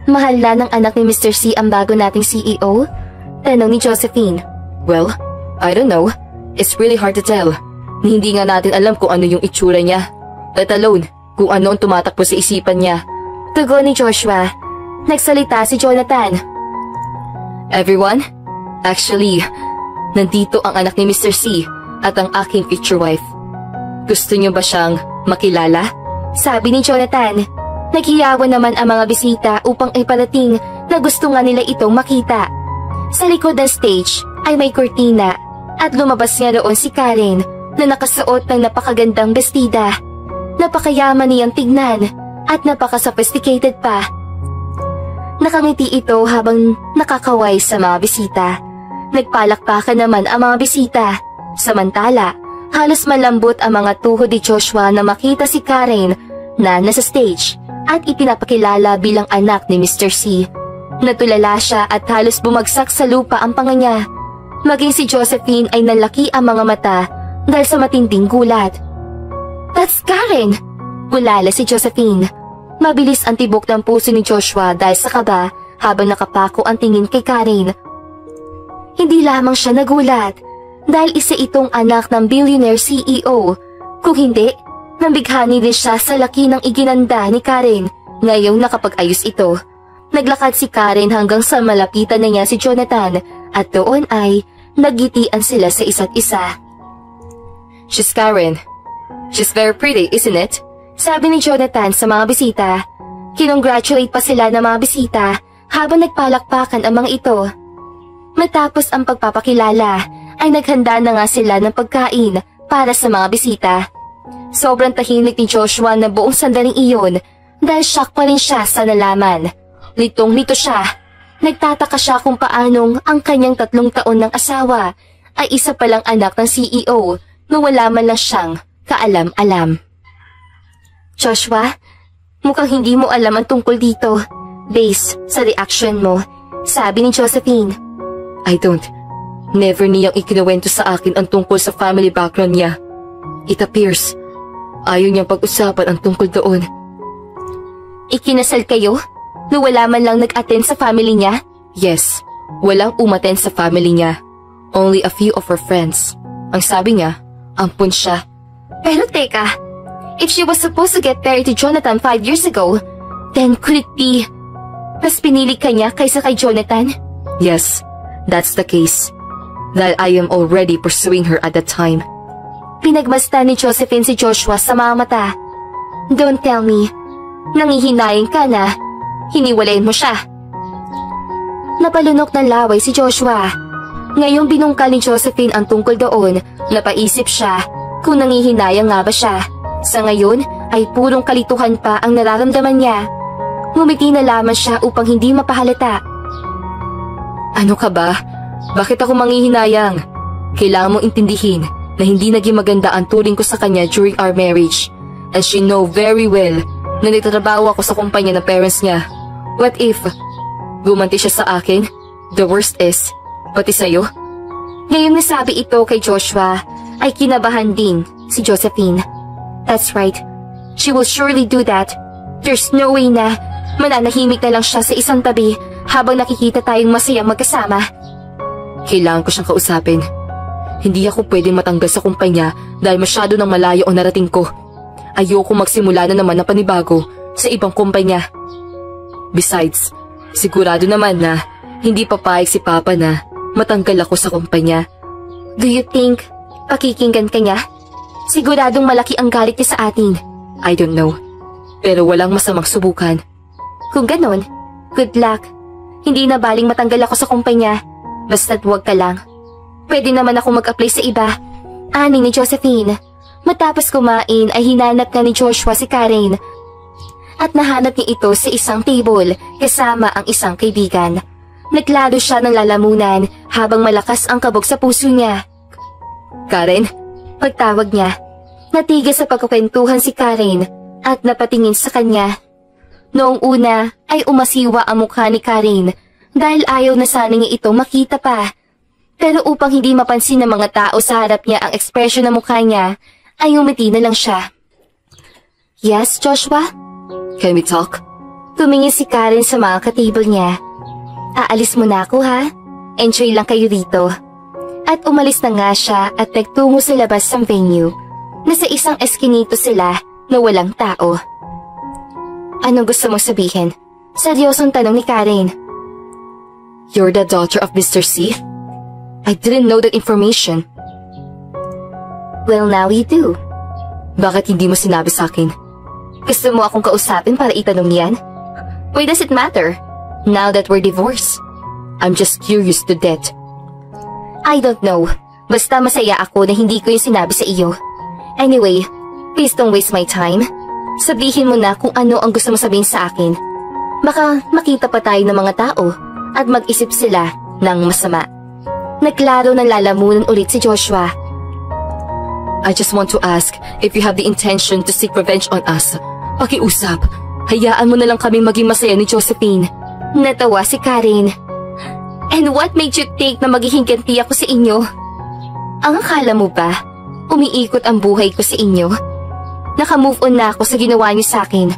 mahal na ng anak ni Mr. C ang bago nating CEO? Tanong ni Josephine. Well, I don't know. It's really hard to tell. Hindi nga natin alam kung ano yung itsura niya. Let alone kung ano ang tumatakbo sa isipan niya. Tugon ni Joshua. Nagsalita si Jonathan. Everyone, actually, nandito ang anak ni Mr. C at ang aking future wife. Gusto niyo ba siyang makilala? Sabi ni Jonathan. Naghiyawan naman ang mga bisita upang iparating na gusto nga nila itong makita. Sa likod ng stage ay may kurtina at lumabas nga roon si Karen na nakasuot ng napakagandang bestida. Napakayaman niyang tignan at napaka-sophisticated pa. Nakangiti ito habang nakakaway sa mga bisita. Nagpalakpakan naman ang mga bisita. Samantala, halos malambot ang mga tuhod ni Joshua na makita si Karen na nasa stage at ipinapakilala bilang anak ni Mr. C. Natulala siya at halos bumagsak sa lupa ang panga niya. Maging si Josephine ay nalaki ang mga mata dahil sa matinding gulat. That's Karen! Gulala si Josephine. Mabilis ang tibok ng puso ni Joshua dahil sa kaba habang nakapako ang tingin kay Karen. Hindi lamang siya nagulat dahil isa itong anak ng billionaire CEO. Kung hindi, nabighani din siya sa laki ng iginanda ni Karen ngayong nakapag-ayos ito. Naglakad si Karen hanggang sa malapitan na niya si Jonathan at doon ay nagitian sila sa isa't isa. She's Karen. She's very pretty, isn't it? Sabi ni Jonathan sa mga bisita. Kinongratulate pa sila ng mga bisita habang nagpalakpakan ang mga ito. Matapos ang pagpapakilala ay naghanda na nga sila ng pagkain para sa mga bisita. Sobrang tahimik ni Joshua na buong sandaling iyon dahil shock pa rin siya sa nalaman. Litong-lito siya. Nagtataka siya kung paanong ang kanyang 3 taon ng asawa ay isa palang anak ng CEO na wala man lang siyang kaalam-alam. Joshua, mukhang hindi mo alam ang tungkol dito. Based sa reaction mo, sabi ni Josephine. I don't. Never niyang ikinuwento sa akin ang tungkol sa family background niya. It appears, ayaw niyang pag-usapan ang tungkol doon. Ikinasal kayo? Na wala man lang nag-attend sa family niya? Yes, walang umattend sa family niya. Only a few of her friends. Ang sabi niya, ampun siya. Pero teka, if she was supposed to get married to Jonathan 5 years ago, then could it be mas pinili ka niya kaysa kay Jonathan? Yes, that's the case. Dahil I am already pursuing her at that time. Pinagmasdan ni Josephine si Joshua sa mga mata. Don't tell me, nangihinayang ka na hiniwalayin mo siya. Napalunok ng laway si Joshua. Ngayong binungkal ni Josephine ang tungkol doon, napaisip siya kung nangihinayang nga ba siya. Sa ngayon ay purong kalituhan pa ang nararamdaman niya. Ngumiti na lamang siya upang hindi mapahalata. Ano ka ba? Bakit ako manghihinayang? Kailangan mong intindihin na hindi naging maganda ang turing ko sa kanya during our marriage. And she know very well na nagtatrabaho ako sa kumpanya ng parents niya. What if gumanti siya sa akin? The worst is, pati sa'yo? Ngayong nasabi ito kay Joshua, ay kinabahan din si Josephine. That's right. She will surely do that. There's no way na mananahimik na lang siya sa isang tabi habang nakikita tayong masayang magkasama. Kailangan ko siyang kausapin. Hindi ako pwedeng matanggal sa kumpanya dahil masyado nang malayo ang narating ko. Ayoko magsimula na naman ng panibago sa ibang kumpanya. Besides, sigurado naman na hindi papayag si Papa na matanggal ako sa kumpanya. Do you think pakikinggan ka niya? Siguradong malaki ang galit niya sa atin. I don't know. Pero walang masamang subukan. Kung ganon, good luck. Hindi na baling matanggal ako sa kumpanya. Basta't huwag ka lang. Pwede naman ako mag-apply sa iba. Ani ni Josephine. Matapos kumain ay hinanap na ni Joshua si Karen. At nahanap niya ito sa isang table kasama ang isang kaibigan. Naglaro siya ng lalamunan habang malakas ang kabog sa puso niya. Karen? Pagtawag niya. Natigil sa pagkukwentuhan si Karen at napatingin sa kanya. Noong una ay umasiwa ang mukha ni Karen dahil ayaw na sana niya ito makita pa. Pero upang hindi mapansin ng mga tao sa harap niya ang ekspresyon ng mukha niya, ay umiti na lang siya. Yes, Joshua? Can we talk? Tumingin si Karen sa mga katable niya. Aalis muna ako ha? Enjoy lang kayo dito. At umalis na nga siya at nagtungo sa labas ng venue. Nasa isang eskinito sila na walang tao. Anong gusto mong sabihin? Seryosong tanong ni Karen. You're the daughter of Mr. C? I didn't know that information. Well, now you do. Bakit hindi mo sinabi sa akin? Gusto mo akong kausapin para itanong yan? Why does it matter? Now that we're divorced. I'm just curious to death. I don't know. Basta masaya ako na hindi ko yung sinabi sa iyo. Anyway, please don't waste my time. Sabihin mo na kung ano ang gusto mo sabihin sa akin. Baka makita pa tayo ng mga tao at mag-isip sila ng masama. Naglaro ng lalamunan ulit si Joshua. I just want to ask if you have the intention to seek revenge on us. Pakiusap. Hayaan mo na lang kaming maging masaya ni Josephine. Natawa si Karen. And what made you think na magiging ganti ako sa inyo? Ang akala mo ba, umiikot ang buhay ko sa inyo? Naka-move on na ako sa ginawa niyo sa akin.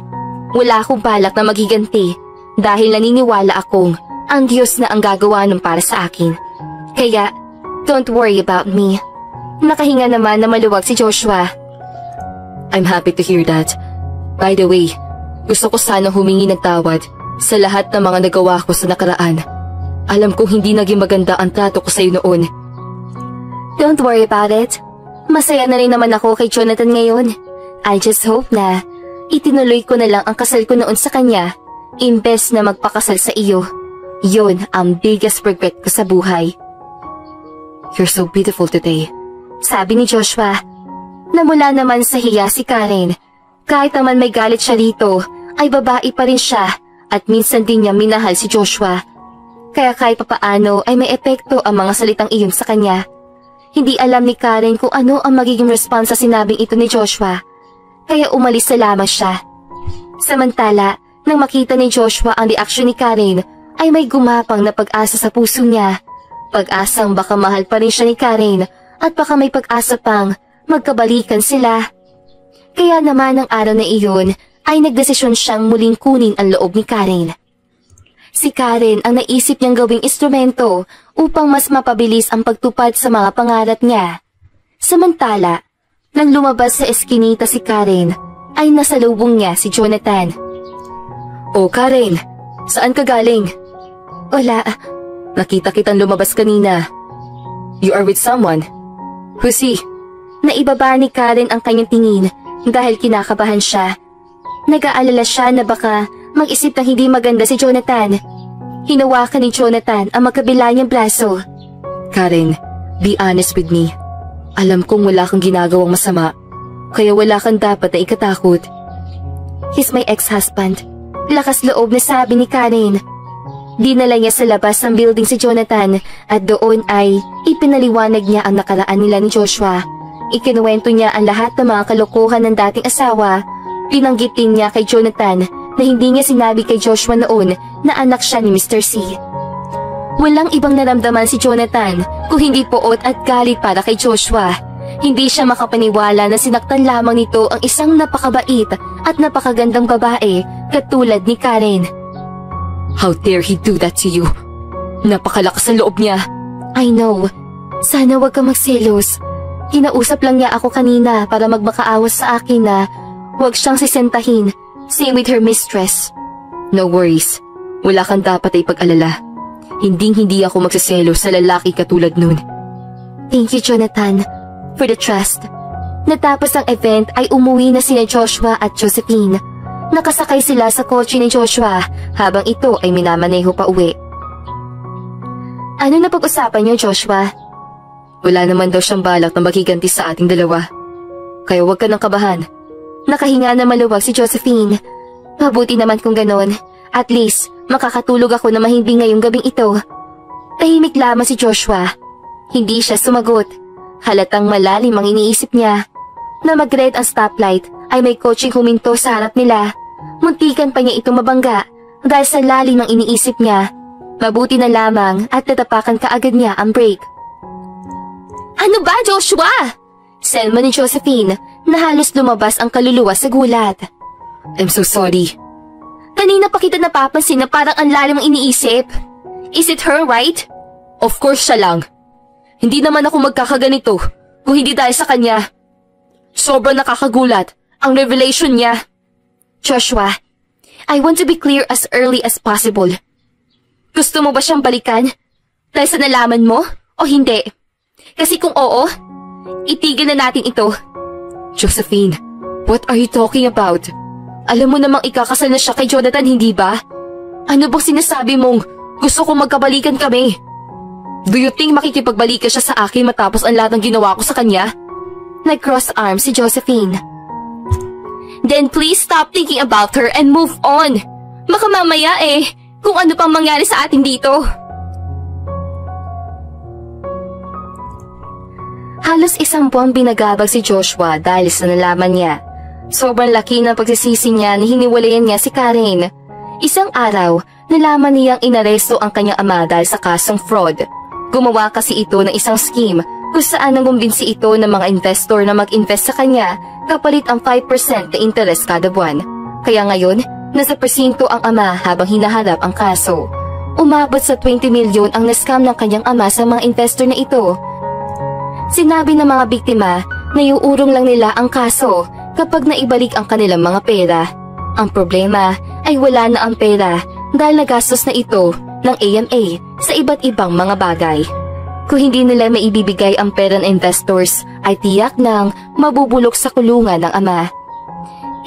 Wala akong balak na magiganti dahil naniniwala akong ang Diyos na ang gagawa nun para sa akin. Kaya, don't worry about me. Nakahinga naman na maluwag si Joshua. I'm happy to hear that. By the way, gusto ko sana humingi ng tawad sa lahat ng mga nagawa ko sa nakaraan. Alam kong hindi naging maganda ang trato ko sa iyo noon. Don't worry about it. Masaya na rin naman ako kay Jonathan ngayon. I just hope na itinuloy ko na lang ang kasal ko noon sa kanya imbes na magpakasal sa iyo. Yun ang biggest regret ko sa buhay. You're so beautiful today. Sabi ni Joshua. Namula naman sa hiya si Karen. Kahit naman may galit siya rito, ay babae pa rin siya at minsan din niya minahal si Joshua. Kaya kahit papaano ay may epekto ang mga salitang iyon sa kanya. Hindi alam ni Karen kung ano ang magiging response sa sinabing ito ni Joshua. Kaya umalis na lamang siya. Samantala, nang makita ni Joshua ang reaksyon ni Karen, ay may gumapang na pag-asa sa puso niya. Pag-asang baka mahal pa rin siya ni Karen at baka may pag-asa pang magkabalikan sila. Kaya naman ang araw na iyon ay nagdesisyon siyang muling kunin ang loob ni Karen. Si Karen ang naisip niyang gawing instrumento upang mas mapabilis ang pagtupad sa mga pangarap niya. Samantala, nang lumabas sa eskinita si Karen, ay nasalubong niya si Jonathan. Oh Karen, saan ka galing? Wala. Nakita kitang lumabas kanina. You are with someone? Who's he? Naibaba ni Karen ang kanyang tingin dahil kinakabahan siya. Nag-aalala siya na baka mag-isip na hindi maganda si Jonathan. Hinawakan ni Jonathan ang magkabila niyang braso. Karen, be honest with me. Alam kong wala kang ginagawang masama, kaya wala kang dapat na ikatakot. He's my ex-husband. Lakas loob na sabi ni Karen. Dinala niya sa labas ng building si Jonathan at doon ay ipinaliwanag niya ang nakaraan nila ni Joshua. Ikinuwento niya ang lahat ng mga kalokohan ng dating asawa. Binanggit din niya kay Jonathan na hindi niya sinabi kay Joshua noon na anak siya ni Mr. C. Walang ibang naramdaman si Jonathan kung hindi poot at galit para kay Joshua. Hindi siya makapaniwala na sinaktan lamang nito ang isang napakabait at napakagandang babae katulad ni Karen. How dare he do that to you? Napakalakas ang loob niya. I know. Sana wag ka magselos. Kinausap lang niya ako kanina para magmakaawas sa akin na wag siyang sisentahin. Same with her mistress. No worries. Wala kang dapat ay pag-alala. Hinding-hindi ako magsiselos sa lalaki katulad nun. Thank you, Jonathan, for the trust. Natapos ang event ay umuwi na sina Joshua at Josephine. Nakasakay sila sa kotse ni Joshua habang ito ay minamaneho pa uwi. Ano na pag-usapan niyo, Joshua? Wala naman daw siyang balak na magiganti sa ating dalawa. Kaya huwag ka nang kabahan. Nakahinga na maluwag si Josephine. Mabuti naman kung ganon. At least, makakatulog ako na mahimbing ngayong gabing ito. Tahimik lamang si Joshua. Hindi siya sumagot. Halatang malalim ang iniisip niya. Na mag-red ang stoplight ay may kotseng huminto sa harap nila. muntikan pa niya ito mabangga dahil sa lalim ng iniisip niya. Mabuti na lamang at natapakan kaagad niya ang brake. Ano ba, Joshua? Selma ni Josephine na halos lumabas ang kaluluwa sa gulat. I'm so sorry. Kanina pa kita napapansin na parang ang lalim ng iniisip. Is it her, right? Of course siya lang. Hindi naman ako magkakaganito kung hindi dahil sa kanya. Sobrang nakakagulat ang revelation niya. Joshua, I want to be clear as early as possible. Gusto mo ba siyang balikan? Dahil sa nalaman mo o hindi? Kasi kung oo, itigil na natin ito. Josephine, what are you talking about? Alam mo namang ikakasal na siya kay Jonathan, hindi ba? Ano bang sinasabi mong gusto kong magkabalikan kami? Do you think makikipagbalikan siya sa akin matapos ang lahat ng ginawa ko sa kanya? Nag-cross arms si Josephine. Then please stop thinking about her and move on. Baka mamaya kung ano pang mangyari sa atin dito. Halos isang buwang binagabag si Joshua dahil sa nalaman niya. Sobrang laki ng pagsisisi niya na hiniwalayan niya si Karen. Isang araw, nalaman niyang inaresto ang kanyang ama dahil sa kasong fraud. Gumawa kasi ito ng isang scheme kung saan nangumbinsi ito ng mga investor na mag-invest sa kanya kapalit ang 5% na interest kada buwan. Kaya ngayon, nasa presinto ang ama habang hinaharap ang kaso. Umabot sa 20 milyon ang na-scam ng kanyang ama sa mga investor na ito. Sinabi ng mga biktima na iuurong lang nila ang kaso kapag naibalik ang kanilang mga pera. Ang problema ay wala na ang pera dahil nagastos na ito ng AMA sa iba't ibang mga bagay. Kung hindi nila maibibigay ang pera ng investors ay tiyak nang mabubulok sa kulungan ng ama.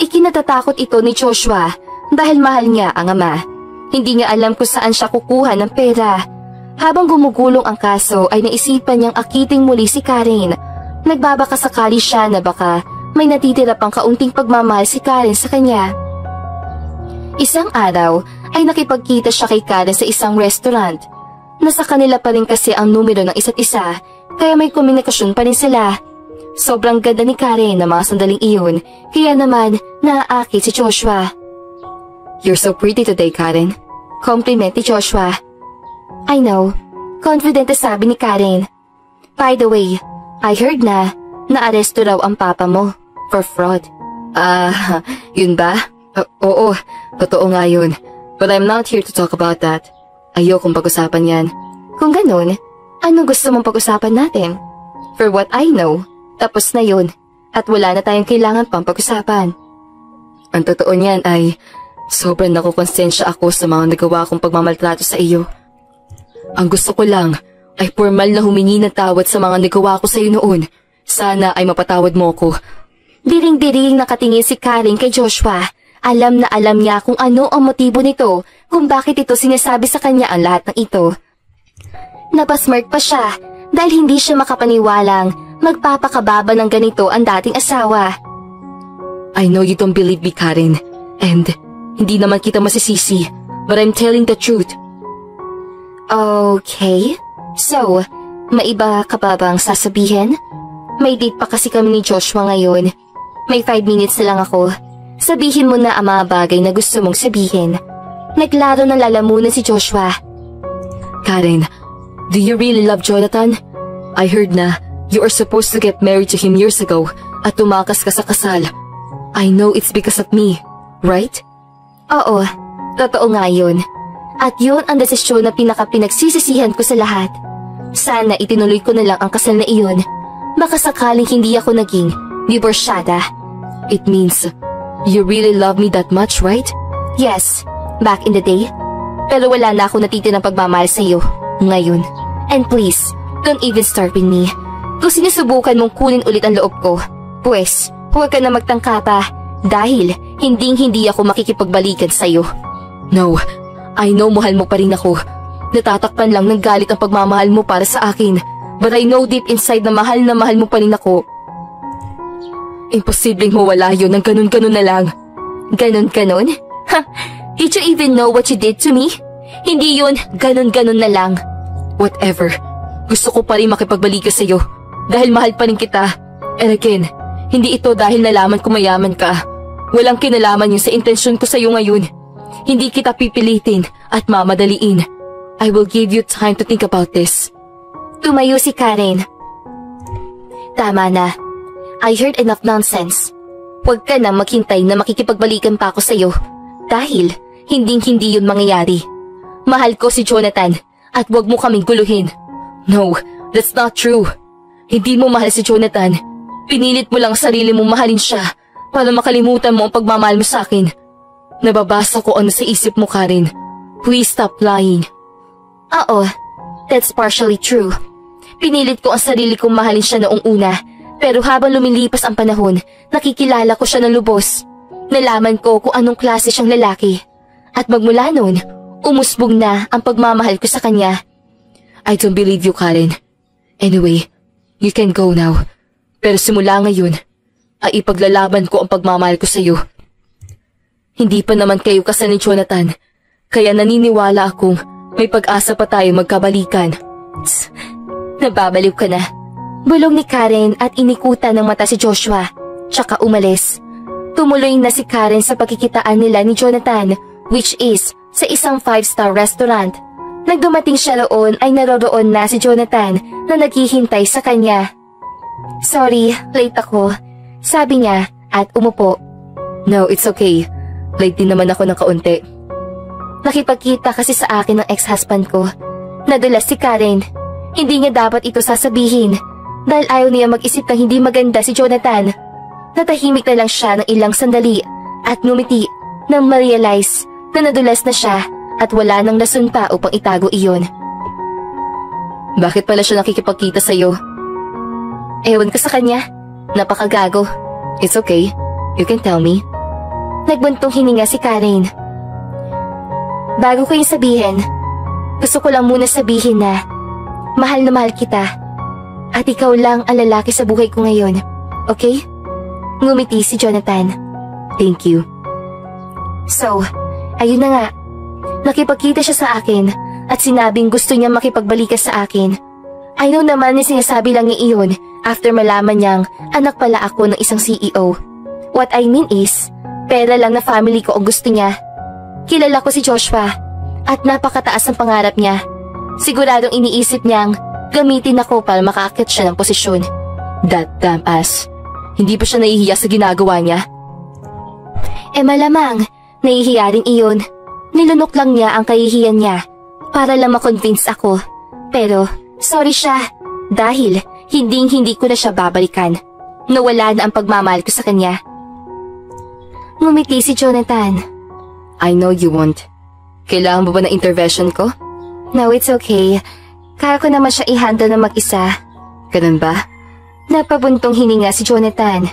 Ikinatatakot ito ni Joshua dahil mahal niya ang ama. Hindi niya alam kung saan siya kukuha ng pera. Habang gumugulong ang kaso ay naisipan niyang akiting muli si Karen. Nagbabaka sakali siya na baka may natitira pang kaunting pagmamahal si Karen sa kanya. Isang araw ay nakipagkita siya kay Karen sa isang restaurant. Nasa kanila pa rin kasi ang numero ng isa't isa kaya may komunikasyon pa rin sila. Sobrang ganda ni Karen na mga sandaling iyon kaya naman naaakit si Joshua. You're so pretty today, Karen. Compliment ni Joshua. I know. Confident na sabi ni Karen. By the way, I heard na naaresto raw ang papa mo for fraud. Yun ba? Oo, totoo nga yun. But I'm not here to talk about that. Ayokong pag-usapan yan. Kung ganun, ano gusto mong pag-usapan natin? For what I know, tapos na yun at wala na tayong kailangan pang pag-usapan. Ang totoo niyan ay sobrang nakukonsensya ako sa mga nagawa kong pagmamaltrato sa iyo. Ang gusto ko lang ay formal na humingi ng tawad sa mga nagawa ko sa iyo noon. Sana ay mapatawad mo ko. Diring-diring nakatingin si Karen kay Joshua. Alam na alam niya kung ano ang motibo nito, kung bakit ito sinasabi sa kanya ang lahat ng ito. Napasmirk pa siya dahil hindi siya makapaniwalang magpapakababa ng ganito ang dating asawa. I know you don't believe me, Karen, and hindi naman kita masisisi, but I'm telling the truth. Okay, so, may iba ka ba bang sasabihin? May date pa kasi kami ni Joshua ngayon. May 5 minutes na lang ako. Sabihin mo na ang mga bagay na gusto mong sabihin. Naglaro ng lalamunan si Joshua. Karen, do you really love Jonathan? I heard na you are supposed to get married to him years ago at tumakas ka sa kasal. I know it's because of me, right? Oo, totoo nga yun. At yun ang desisyon na pinaka-pinagsisisihan ko sa lahat. Sana itinuloy ko na lang ang kasal na iyon. Baka sakaling hindi ako naging diborsyada. It means you really love me that much, right? Yes, back in the day. Pero wala na ako natitirang pagmamahal sa iyo ngayon. And please, don't even start with me. Kung sinusubukan mong kunin ulit ang loob ko, pues, huwag ka na magtangka pa dahil hindi ako makikipagbalikan sa iyo. No, I know mahal mo pa rin ako. Natatakpan lang ng galit ang pagmamahal mo para sa akin. But I know deep inside na mahal mo pa rin ako. Imposibleng mawala yun ng ganun-ganun na lang. Ganun-ganun? Ha? Did you even know what you did to me? Hindi yun ganun-ganun na lang. Whatever. Gusto ko pa rin makipagbalikan sa'yo. Dahil mahal pa rin kita. And again, hindi ito dahil nalaman ko mayaman ka. Walang kinalaman yun sa intensyon ko sa'yo ngayon. Hindi kita pipilitin at mamadaliin. I will give you time to think about this. Tumayo si Karen. Tama na. I heard enough nonsense. Huwag ka na maghintay na makikipagbalikan pa ako sa'yo. Dahil hinding-hindi yun mangyayari. Mahal ko si Jonathan at huwag mo kaming guluhin. No, that's not true. Hindi mo mahal si Jonathan. Pinilit mo lang sarili mong mahalin siya para makalimutan mo ang pagmamahal mo sa akin. Nababasa ko ano sa isip mo, Karen. Please stop lying. Oo, that's partially true. Pinilit ko ang sarili kong mahalin siya noong una, pero habang lumilipas ang panahon, nakikilala ko siya ng lubos. Nalaman ko kung anong klase siyang lalaki. At magmula noon, umusbog na ang pagmamahal ko sa kanya. I don't believe you, Karen. Anyway, you can go now. Pero simula ngayon, ay ipaglalaban ko ang pagmamahal ko sa iyo. Hindi pa naman kayo kasal ni Jonathan, kaya naniniwala akong may pag-asa pa tayo magkabalikan. Tss, nababaliw ka na. Bulong ni Karen at inikutan ng mata si Joshua, tsaka umalis. Tumuloy na si Karen sa pagkikitaan nila ni Jonathan, which is sa isang 5-star restaurant. Nang dumating siya roon ay naroroon na si Jonathan na naghihintay sa kanya. Sorry, late ako, sabi niya at umupo. No, it's okay. Late din naman ako ng kaunti. Nakipagkita kasi sa akin ng ex-husband ko. Nadulas si Karen. Hindi niya dapat ito sasabihin dahil ayaw niya mag-isip ng hindi maganda si Jonathan. Natahimik na lang siya ng ilang sandali at ngumiti nang ma-realize na nadulas na siya at wala nang rason pa upang itago iyon. Bakit pala siya nakikipagkita sa'yo? Ewan ko sa kanya. Napakagago. It's okay. You can tell me. Nagbuntong hininga si Karen. Bago ko yung sabihin, gusto ko lang muna sabihin na mahal na mahal kita. At ikaw lang ang lalaki sa buhay ko ngayon. Okay? Ngumiti si Jonathan. Thank you. So, ayun na nga. Nakipagkita siya sa akin at sinabing gusto niya makipagbalikan sa akin. I know naman na sinasabi lang niya iyon after malaman niyang anak pala ako ng isang CEO. What I mean is, pera lang na family ko ang gusto niya. Kilala ko si Joshua at napakataas ang pangarap niya. Siguradong iniisip niyang gamitin ako para makaakyat siya ng posisyon. That damn ass. Hindi pa siya nahihiya sa ginagawa niya? Eh malamang, nahihiya rin iyon. Nilunok lang niya ang kahihiyan niya para lang makonvince ako. Pero sorry siya dahil hindi ko na siya babalikan. Nawala na ang pagmamahal ko sa kanya. Ngumiti si Jonathan. I know you won't. Kailangan mo ba ng intervention ko? No, it's okay. Kaya ko naman siya i-handle na mag-isa. Ganun ba? Napabuntong hininga si Jonathan.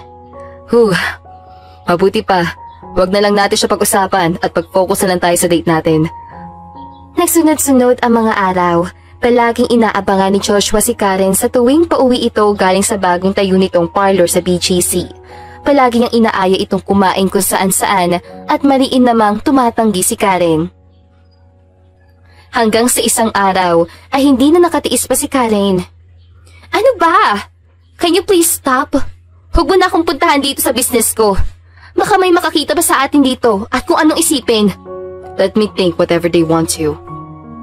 Mabuti pa. Huwag na lang natin siya pag-usapan at pag-focus na lang tayo sa date natin. Nagsunod-sunod ang mga araw. Palaging inaabangan ni Joshua si Karen sa tuwing pauwi ito galing sa bagong tayo nitong parlor sa BGC. Palagi niyang inaaya itong kumain kung saan-saan at mariin namang tumatanggi si Karen. Hanggang sa isang araw ay hindi na nakatiis pa si Karen. Ano ba? Can you please stop? Huwag mo na akong puntahan dito sa business ko. Baka may makakita pa sa atin dito at kung anong isipin. Let me think whatever they want to.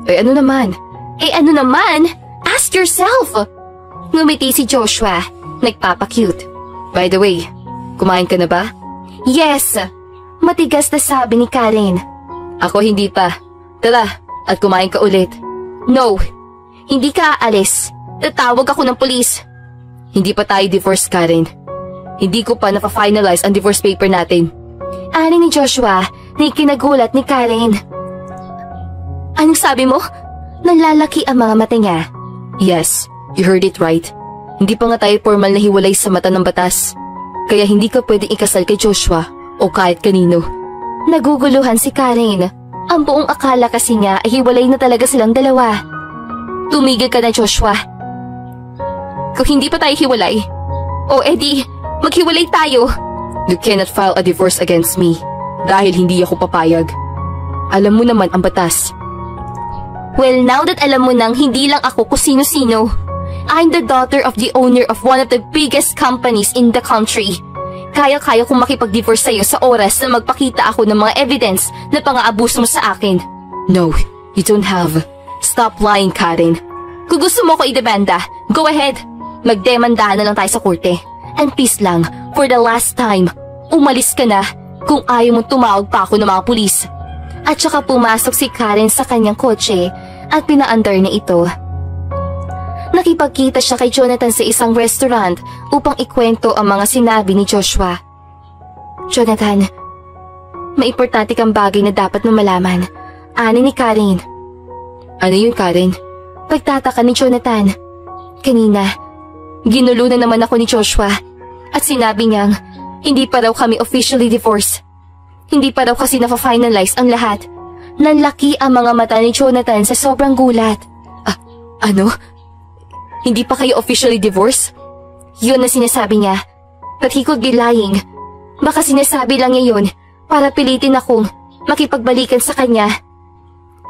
Ano naman? Ano naman? Ask yourself! Ngumiti si Joshua, nagpapakute. By the way, kumain ka na ba? Yes! Matigas na sabi ni Karen. Ako hindi pa. Tara, at kumain ka ulit. No, hindi ka aalis. Tatawag ako ng pulis. Hindi pa tayo divorced, Karen. Hindi ko pa napafinalize ang divorce paper natin. Ani ni Joshua na ikinagulat ni Karen. Anong sabi mo? Nalalaki ang mga mata niya. Yes, you heard it right. Hindi pa nga tayo formal na hiwalay sa mata ng batas. Kaya hindi ka pwedeng ikasal kay Joshua o kahit kanino. Naguguluhan si Karen. Ang buong akala kasi niya ay hiwalay na talaga silang dalawa. Tumigil ka na, Joshua. Kung hindi pa tayo hiwalay, edi, maghiwalay tayo. You cannot file a divorce against me dahil hindi ako papayag. Alam mo naman ang batas. Well, now that alam mo nang hindi lang ako kung sino-sino, I'm the daughter of the owner of one of the biggest companies in the country. kaya-kaya kong makipag-divorce sa'yo sa oras na magpakita ako ng mga evidence na pang-aabuso mo sa akin. No, you don't have. Stop lying, Karen. Kung gusto mo ko idemanda, go ahead. Magdemanda na lang tayo sa korte. And please lang, for the last time, umalis ka na kung ayaw mong tumawag pa ako ng mga pulis. At saka pumasok si Karen sa kanyang kotse at pinaandar na ito. Nakipagkita siya kay Jonathan sa isang restaurant upang ikwento ang mga sinabi ni Joshua. Jonathan, may importante kang bagay na dapat mo malaman. Ani ni Karen. Ano yun, Karen? Pagtataka ni Jonathan. Kanina, ginulo na naman ako ni Joshua at sinabi niyang hindi pa raw kami officially divorced. Hindi pa raw kasi na-finalize ang lahat. Nanlaki ang mga mata ni Jonathan sa sobrang gulat. Ano? Hindi pa kayo officially divorced? Yun na sinasabi niya. But he could be lying. Baka sinasabi lang niya yun para pilitin akong makipagbalikan sa kanya.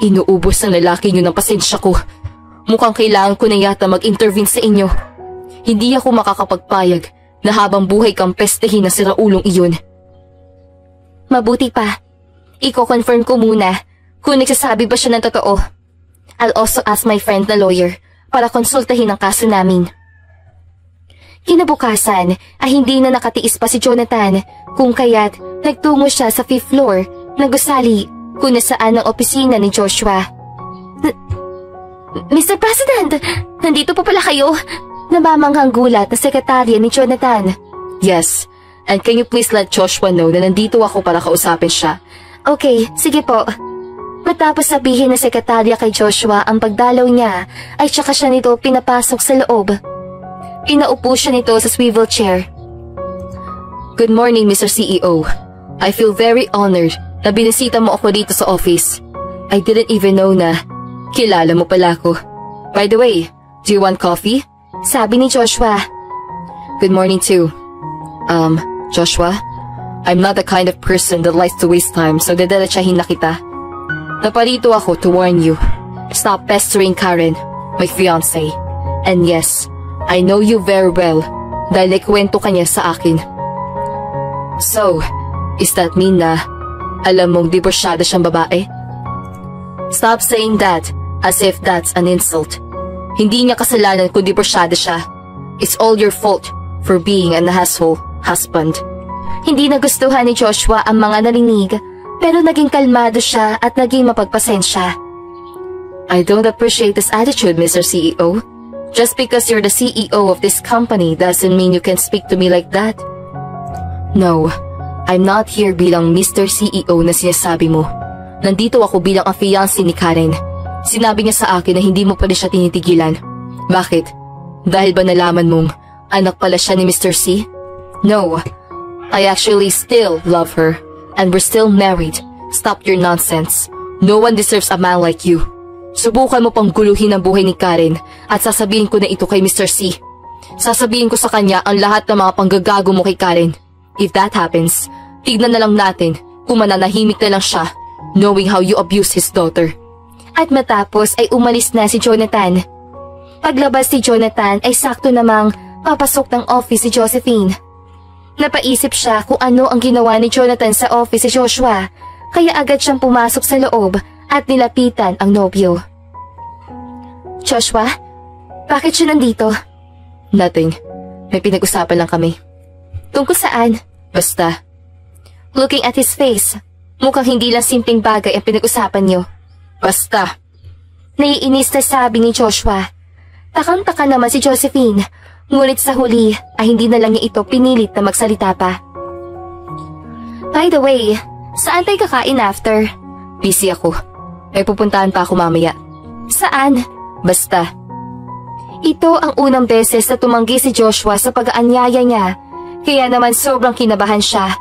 Inuubos ng lalaki niyo ng pasensya ko. Mukhang kailangan ko na yata mag-intervene sa inyo. Hindi ako makakapagpayag na habang buhay kang pestehin na siraulong iyon. Mabuti pa. Iko-confirm ko muna kung nagsasabi ba siya ng totoo. I'll also ask my friend na lawyer para konsultahin ang kaso namin. Kinabukasan ay hindi na nakatiis pa si Jonathan kung kaya't nagtungo siya sa 5th floor na gusali kung nasaan ang opisina ni Joshua. Mr. President, nandito pa pala kayo? Namamanghang gulat na sekretarya ni Jonathan. Yes, and can you please let Joshua know na nandito ako para kausapin siya? Okay, sige po. Matapos sabihin ng sekretarya kay Joshua ang pagdalaw niya, ay tsaka siya nito pinapasok sa loob. Pinaupo siya nito sa swivel chair. Good morning, Mr. CEO. I feel very honored na binisita mo ako dito sa office. I didn't even know na kilala mo pala ako. By the way, do you want coffee? Sabi ni Joshua. Good morning too. Joshua, I'm not the kind of person that likes to waste time, so dadalatsahin na kita. Naparito ako to warn you. Stop pestering Karen, my fiancé. And yes, I know you very well dahil naikwento ka niya sa akin. So, is that mean na alam mong diborsyada siyang babae? Stop saying that as if that's an insult. Hindi niya kasalanan kung diborsyada siya. It's all your fault for being an asshole husband. Hindi nagustuhan ni Joshua ang mga narinig, pero naging kalmado siya at naging mapagpasensya. I don't appreciate this attitude, Mr. CEO. Just because you're the CEO of this company doesn't mean you can speak to me like that. No, I'm not here bilang Mr. CEO na sinasabi mo. Nandito ako bilang ang fiancé ni Karen. Sinabi niya sa akin na hindi mo pala siya tinitigilan. Bakit? Dahil ba nalaman mong anak pala siya ni Mr. C? No, I actually still love her. And we're still married. Stop your nonsense. No one deserves a man like you. Subukan mo pang guluhin ang buhay ni Karen at sasabihin ko na ito kay Mr. C. Sasabihin ko sa kanya ang lahat ng mga panggagago mo kay Karen. If that happens, tignan na lang natin kung mananahimik na lang siya, knowing how you abuse his daughter. At matapos ay umalis na si Jonathan. Paglabas ni Jonathan ay sakto namang papasok ng office si Josephine. Napaisip siya kung ano ang ginawa ni Jonathan sa office si Joshua, kaya agad siyang pumasok sa loob at nilapitan ang nobyo. Joshua, bakit siya nandito? Nothing. May pinag-usapan lang kami. Tungkol saan? Basta. Looking at his face, mukhang hindi lang simpleng bagay ang pinag-usapan niyo. Basta. Naiinis na sabi ni Joshua. Takang-taka naman si Josephine. Ngunit sa huli ay hindi na lang niya ito pinilit na magsalita pa. By the way, saan tayo kakain after? Busy ako. May pupuntahan pa ako mamaya. Saan? Basta. Ito ang unang beses na tumanggi si Joshua sa pag-aanyaya niya, kaya naman sobrang kinabahan siya.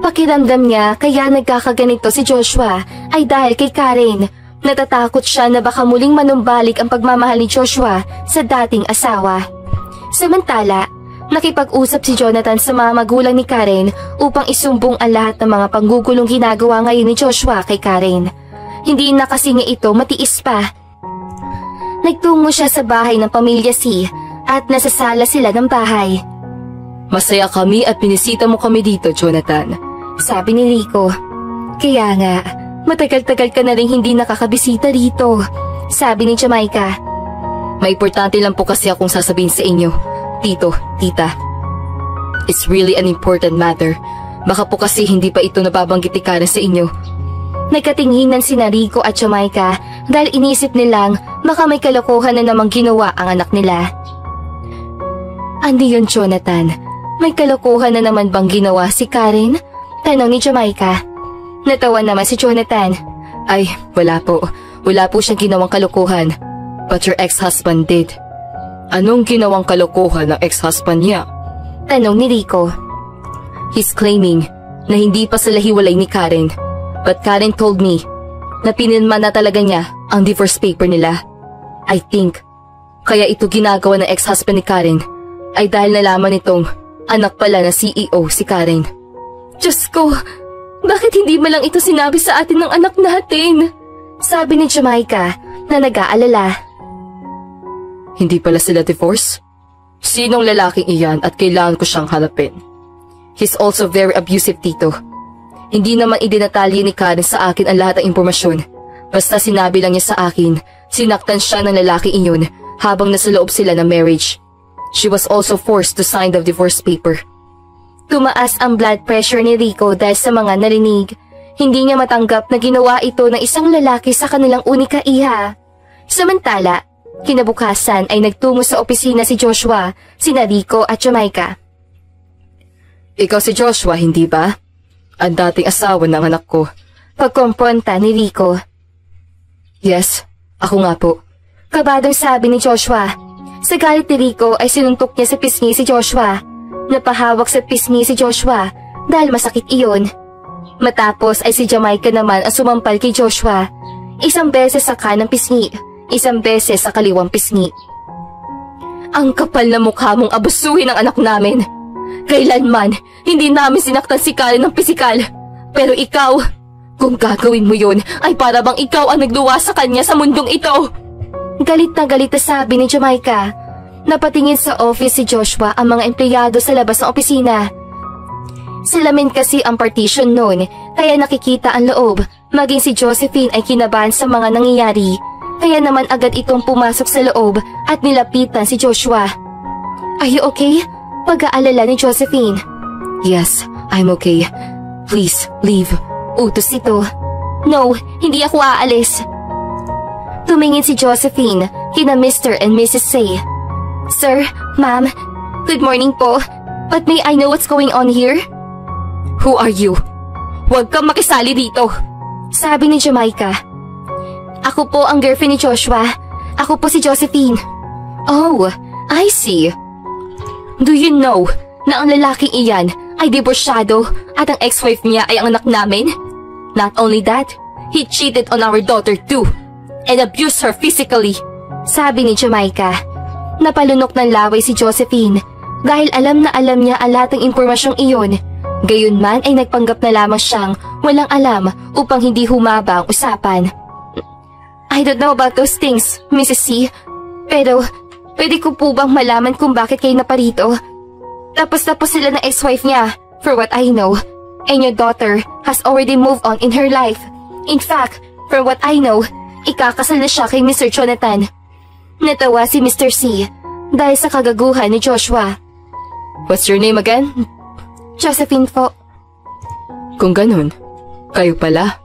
Pakiramdam niya kaya nagkakaganito si Joshua ay dahil kay Karen. Natatakot siya na baka muling manumbalik ang pagmamahal ni Joshua sa dating asawa. Samantala, nakipag-usap si Jonathan sa mga magulang ni Karen upang isumbong ang lahat ng mga panggugulong ginagawa ngayon ni Joshua kay Karen. Hindi na kasi niya ito matiis pa. Nagtungo siya sa bahay ng pamilya C at nasasala sila ng bahay. Masaya kami at pinisita mo kami dito, Jonathan. Sabi ni Rico. Kaya nga, matagal-tagal ka na rin hindi nakakabisita dito. Sabi ni Jamaica. May importante lang po kasi akong sasabihin sa inyo, tito, tita. It's really an important matter. Baka po kasi hindi pa ito nababanggit ni Karen sa inyo. Nagkatinghinan sina Rico at Jamaica dahil inisip nilang baka may kalokohan na namang ginawa ang anak nila. Ano yun, Jonathan? May kalokohan na naman bang ginawa si Karen? Tanong ni Jamaica. Natawa naman si Jonathan. Ay, wala po. Wala po siyang ginawang kalokohan. But your ex-husband did. Anong ginawang kalokohan ng ex-husband niya? Tanong ni Rico. He's claiming na hindi pa sila hiwalay ni Karen. But Karen told me na pinirma na talaga niya ang divorce paper nila. I think, kaya ito ginagawa ng ex-husband ni Karen ay dahil nalaman nitong anak pala na CEO si Karen. Diyos ko, bakit hindi mo lang ito sinabi sa atin ng anak natin? Sabi ni Jamaica na nag-aalala. Hindi pala sila divorce? Sinong lalaking iyan at kailangan ko siyang harapin? He's also very abusive, tito. Hindi naman idinatalye ni Karen sa akin ang lahat ng impormasyon. Basta sinabi lang niya sa akin, sinaktan siya ng lalaking iyon habang nasa loob sila ng marriage. She was also forced to sign the divorce paper. Tumaas ang blood pressure ni Rico dahil sa mga narinig. Hindi niya matanggap na ginawa ito ng isang lalaki sa kanilang unika iha. Samantala, kinabukasan ay nagtungo sa opisina si Joshua, sina Rico at Jamaica. Ikaw si Joshua, hindi ba? Ang dating asawa ng anak ko. Pagkompronta ni Rico. Yes, ako nga po. Kabadong sabi ni Joshua. Sa galit ni Rico ay sinuntok niya sa pisngi si Joshua. Napahawak sa pisngi si Joshua dahil masakit iyon. Matapos ay si Jamaica naman ang sumampal kay Joshua. Isang beses sa kanang pisngi, isang beses sa kaliwang pisngi. Ang kapal na mukha mong abusuhin ang anak namin. Kailanman, hindi namin sinaktan si Karen ng pisikal. Pero ikaw, kung gagawin mo yun, ay para bang ikaw ang nagluwa sa kanya sa mundong ito. Galit na sabi ni Jamaica. Napatingin sa office si Joshua ang mga empleyado sa labas ng opisina. Salamin kasi ang partition noon, kaya nakikita ang loob. Maging si Josephine ay kinabahan sa mga nangyayari. Kaya naman agad itong pumasok sa loob at nilapitan si Joshua. Are you okay? Pag-aalala ni Josephine. Yes, I'm okay. Please, leave. Utos ito. No, hindi ako aalis. Tumingin si Josephine kina Mr. and Mrs. Say. Sir, ma'am, good morning po. But may I know what's going on here? Who are you? Huwag kang makisali dito. Sabi ni Jamaica. Ako po ang girlfriend ni Joshua. Ako po si Josephine. Oh, I see. Do you know na ang lalaking iyan ay diborsyado at ang ex-wife niya ay ang anak namin? Not only that, he cheated on our daughter too and abused her physically. Sabi ni Jamaica. Napalunok ng laway si Josephine dahil alam na alam niya ang lahat ng impormasyong iyon. Gayunman ay nagpanggap na lamang siyang walang alam upang hindi humaba ang usapan. I don't know about those things, Mrs. C. Pero pwede ko po bang malaman kung bakit kayo naparito? Tapos sila na ex-wife niya, for what I know. And your daughter has already moved on in her life. In fact, for what I know, ikakasal na siya kay Mr. Jonathan. Natawa si Mr. C dahil sa kagaguhan ni Joshua. What's your name again? Josephine po. Kung ganun, kayo pala.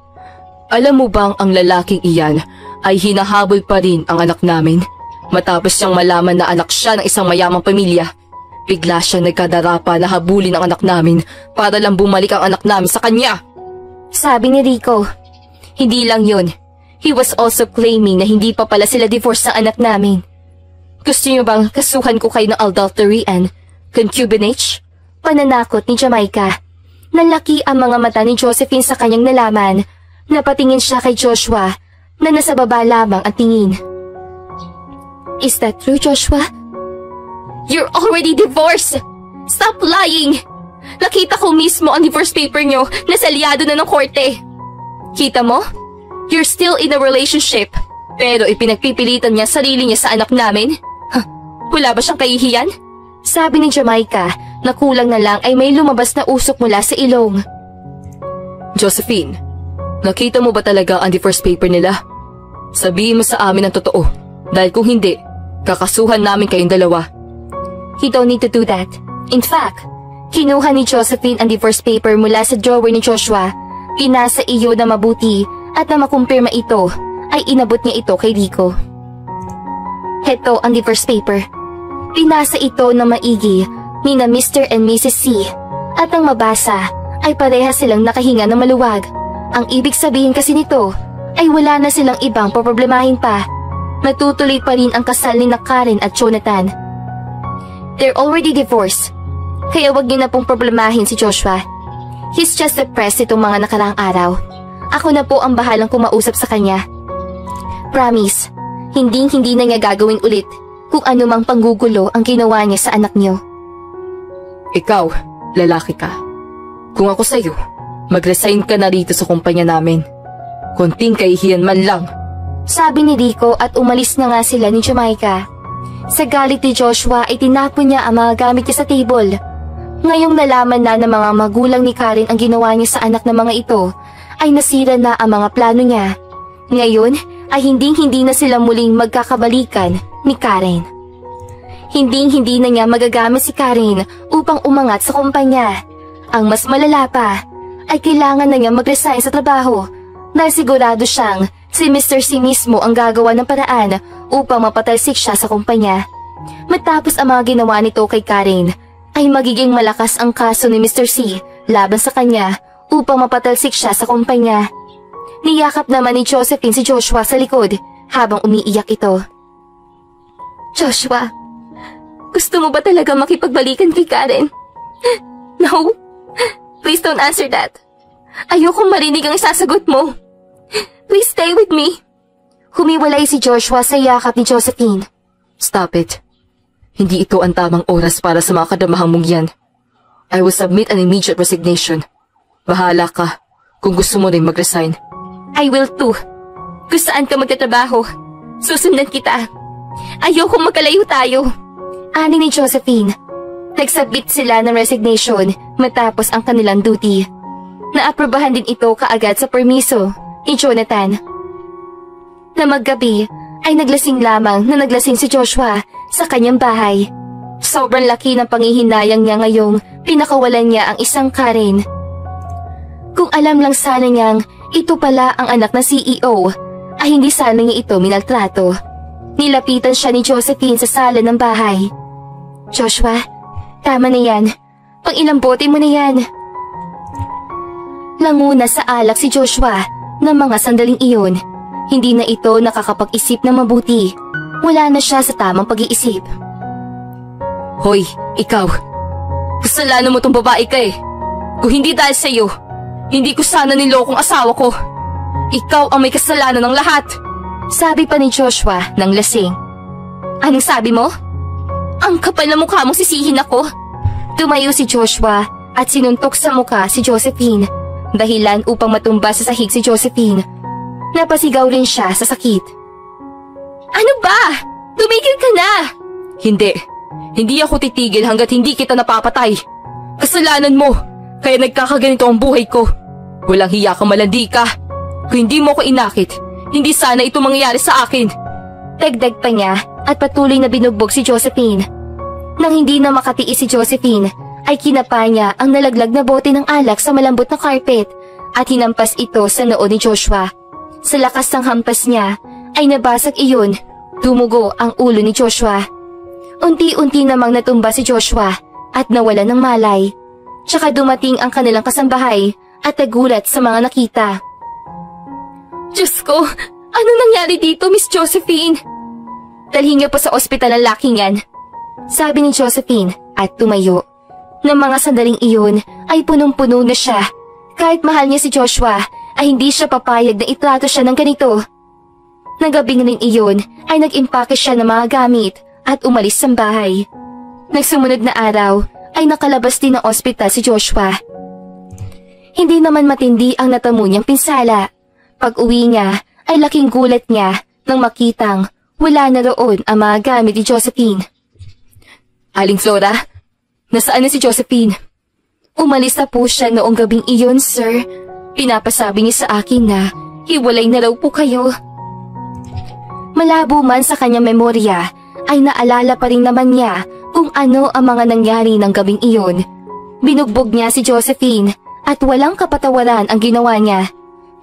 Alam mo bang ang lalaking iyan ay hinahabol pa rin ang anak namin? Matapos siyang malaman na anak siya ng isang mayamang pamilya, bigla siyang nagkadarapa na habulin ang anak namin para lang bumalik ang anak namin sa kanya. Sabi ni Rico. Hindi lang yun. He was also claiming na hindi pa pala sila divorce sa anak namin. Gusto niyo bang kasuhan ko kayo ng adultery and concubinage? Pananakot ni Jamaica. Nalaki ang mga mata ni Josephine sa kanyang nalaman. Napatingin siya kay Joshua na nasa baba lamang ang tingin. Is that true, Joshua? You're already divorced! Stop lying! Nakita ko mismo ang divorce paper niyo na salyado na ng korte. Kita mo? You're still in a relationship. Pero ipinagpipilitan niya sarili niya sa anak namin? Huh? Wala ba siyang kahihiyan? Sabi ni Jamaica na kulang na lang ay may lumabas na usok mula sa ilong. Josephine, nakita mo ba talaga ang divorce paper nila? Sabihin mo sa amin ang totoo, dahil kung hindi, kakasuhan namin kayong dalawa. You don't need to do that. In fact, kinuha ni Josephine ang divorce paper mula sa drawer ni Joshua. Pinasa iyo na mabuti at na makumpirma ito ay inabot niya ito kay Rico. Heto ang divorce paper. Pinasa ito na maigi ni na Mr. and Mrs. C at ang mabasa ay parehas silang nakahinga na maluwag. Ang ibig sabihin kasi nito ay wala na silang ibang poproblemahin pa. Natutuloy pa rin ang kasal ni na Karen at Jonathan. They're already divorced, kaya wag niyo na pong problemahin si Joshua. He's just depressed itong mga nakaraang araw. Ako na po ang bahalang kumausap sa kanya. Promise, hindi na niya gagawin ulit kung anumang panggugulo ang ginawa niya sa anak niyo. Ikaw, lalaki ka. Kung ako sa'yo, mag-resign ka na rito sa kumpanya namin. Konting kahihiyan man lang. Sabi ni Rico at umalis na nga sila ni Jamaica. Sa galit ni Joshua ay tinapon niya ang mga gamit niya sa table. Ngayong nalaman na ng mga magulang ni Karen ang ginawa niya sa anak ng mga ito, ay nasira na ang mga plano niya. Ngayon ay hindi na sila muling magkakabalikan ni Karen. Hindi na niya magagamit si Karen upang umangat sa kumpanya. Ang mas malala pa ay kailangan na niya mag-resign sa trabaho dahil sigurado siyang si Mr. C mismo ang gagawa ng paraan upang mapatalsik siya sa kumpanya. Matapos ang mga ginawa nito kay Karen, ay magiging malakas ang kaso ni Mr. C laban sa kanya upang mapatalsik siya sa kumpanya. Niyakap naman ni Josephine si Joshua sa likod habang umiiyak ito. Joshua, gusto mo ba talaga makipagbalikan kay Karen? No, please don't answer that. Ayokong marinig ang isasagot mo. Please stay with me. Humiwalay si Joshua sa yakap ni Josephine. Stop it. Hindi ito ang tamang oras para sa mga kadamahang mong yan. I will submit an immediate resignation. Bahala ka kung gusto mo rin mag-resign. I will too. Kung saan ka magtatrabaho, susundan kita. Ayokong magkalayo tayo. Ani ni Josephine. Nagsubmit sila ng resignation matapos ang kanilang duty. Naaprobahan din ito kaagad sa permiso ni Jonathan. Na maggabi ay naglasing lamang na naglasing si Joshua sa kanyang bahay. Sobrang laki ng panghihinayang niya ngayong pinakawalan niya ang isang Karen. Kung alam lang sana niyang ito pala ang anak na CEO, ay hindi sana niya ito minaltrato. Nilapitan siya ni Josephine sa sala ng bahay. Joshua, tama na yan. Pang-ilang bote mo na yan. Languna sa alak si Joshua ng mga sandaling iyon. Hindi na ito nakakapag-isip na mabuti. Wala na siya sa tamang pag-iisip. Hoy, ikaw. Kasalanan mo tong babae ka eh. Kung hindi dahil sa'yo, hindi ko sana nilokong asawa ko. Ikaw ang may kasalanan ng lahat. Sabi pa ni Joshua ng lasing. Anong sabi mo? Ang kapal na mukha mong sisihin ako. Tumayo si Joshua at sinuntok sa mukha si Josephine. Dahilan upang matumba sa sahig si Josephine. Napasigaw rin siya sa sakit. Ano ba? Tumigil ka na! Hindi ako titigil hanggat hindi kita napapatay. Kasalanan mo, kaya nagkakaganito ang buhay ko. Walang hiya ka, malandi ka. Kung hindi mo ako inakit, hindi sana ito mangyayari sa akin. Dagdag pa niya at patuloy na binugbog si Josephine. Nang hindi na makatiis si Josephine, ay kinapa niya ang nalaglag na bote ng alak sa malambot na carpet at hinampas ito sa noo ni Joshua. Sa lakas ng hampas niya ay nabasag iyon. Dumugo ang ulo ni Joshua. Unti-unti namang natumba si Joshua at nawala ng malay. Tsaka dumating ang kanilang kasambahay at nagulat sa mga nakita. Diyos ko, ano nangyari dito, Miss Josephine? Dalhin niyo pa sa ospital ang laking yan, sabi ni Josephine at tumayo. Ng mga sandaling iyon ay punong-puno na siya. Kahit mahal niya si Joshua, ay hindi siya papayag na itrato siya ng ganito. Nang gabing rin iyon ay nag-impake siya ng mga gamit at umalis sa bahay. Nagsumunod na araw ay nakalabas din ng ospital si Joshua. Hindi naman matindi ang natamo niyang pinsala. Pag-uwi niya ay laking gulat niya nang makitang wala na roon ang mga gamit ni Josephine. Aling Flora, nasaan na si Josephine? Umalis na po siya noong gabing iyon, sir. Pinapasabi niya sa akin na hiwalay na raw po kayo. Malabo man sa kanyang memorya, ay naalala pa rin naman niya kung ano ang mga nangyari ng gabing iyon. Binugbog niya si Josephine at walang kapatawaran ang ginawa niya.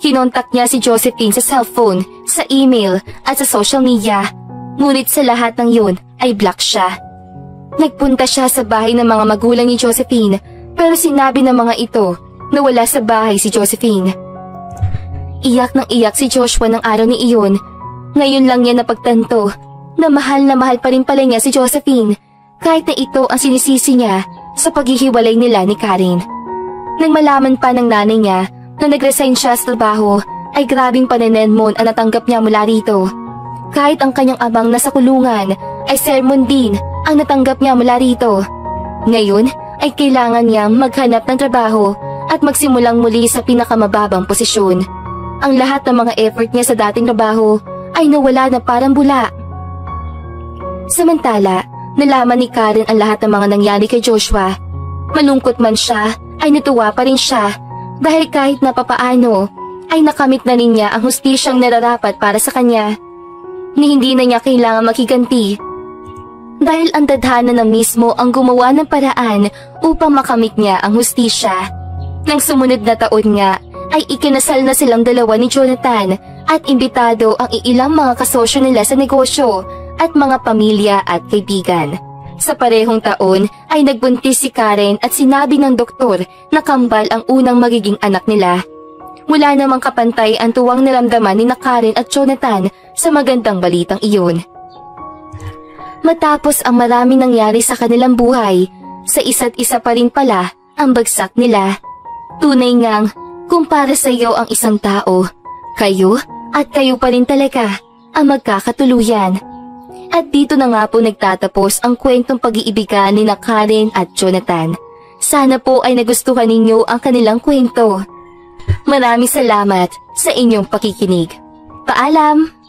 Kinontak niya si Josephine sa cellphone, sa email at sa social media. Ngunit sa lahat ng yun ay block siya. Nagpunta siya sa bahay ng mga magulang ni Josephine pero sinabi ng mga ito na wala sa bahay si Josephine. Iyak ng iyak si Joshua ng araw ni iyon. Ngayon lang niya napagtanto na mahal pa rin pala niya si Josephine kahit na ito ang sinisisi niya sa paghihiwalay nila ni Karen. Nang malaman pa ng nanay niya na nag-resign siya sa trabaho ay grabing panenemon ang natanggap niya mula rito. Kahit ang kanyang amang nasa kulungan ay sermon din ang natanggap niya mula rito. Ngayon ay kailangan niyang maghanap ng trabaho at magsimulang muli sa pinakamababang posisyon. Ang lahat ng mga effort niya sa dating trabaho ay nawala na parang bula. Samantala, nalaman ni Karen ang lahat ng mga nangyari kay Joshua. Malungkot man siya, ay natuwa pa rin siya dahil kahit na papaano ay nakamit na rin niya ang hustisyang nararapat para sa kanya. Ni hindi na niya kailangan makiganti dahil ang tadhana na mismo ang gumawa ng paraan upang makamit niya ang hustisya. Nang sumunod na taon nga ay ikinasal na silang dalawa ni Jonathan at imbitado ang iilang mga kasosyo nila sa negosyo at mga pamilya at kaibigan. Sa parehong taon ay nagbuntis si Karen at sinabi ng doktor na kambal ang unang magiging anak nila. Wala namang kapantay ang tuwang naramdaman ni Karen at Jonathan sa magandang balitang iyon. Matapos ang maraming nangyari sa kanilang buhay, sa isa't isa pa rin pala ang bagsak nila. Tunay ngang kung para sa iyo ang isang tao, kayo at kayo pa rin talaga ang magkakatuluyan. At dito na nga po nagtatapos ang kwentong pag-iibigan ni Karen at Jonathan. Sana po ay nagustuhan ninyo ang kanilang kwento. Maraming salamat sa inyong pakikinig. Paalam!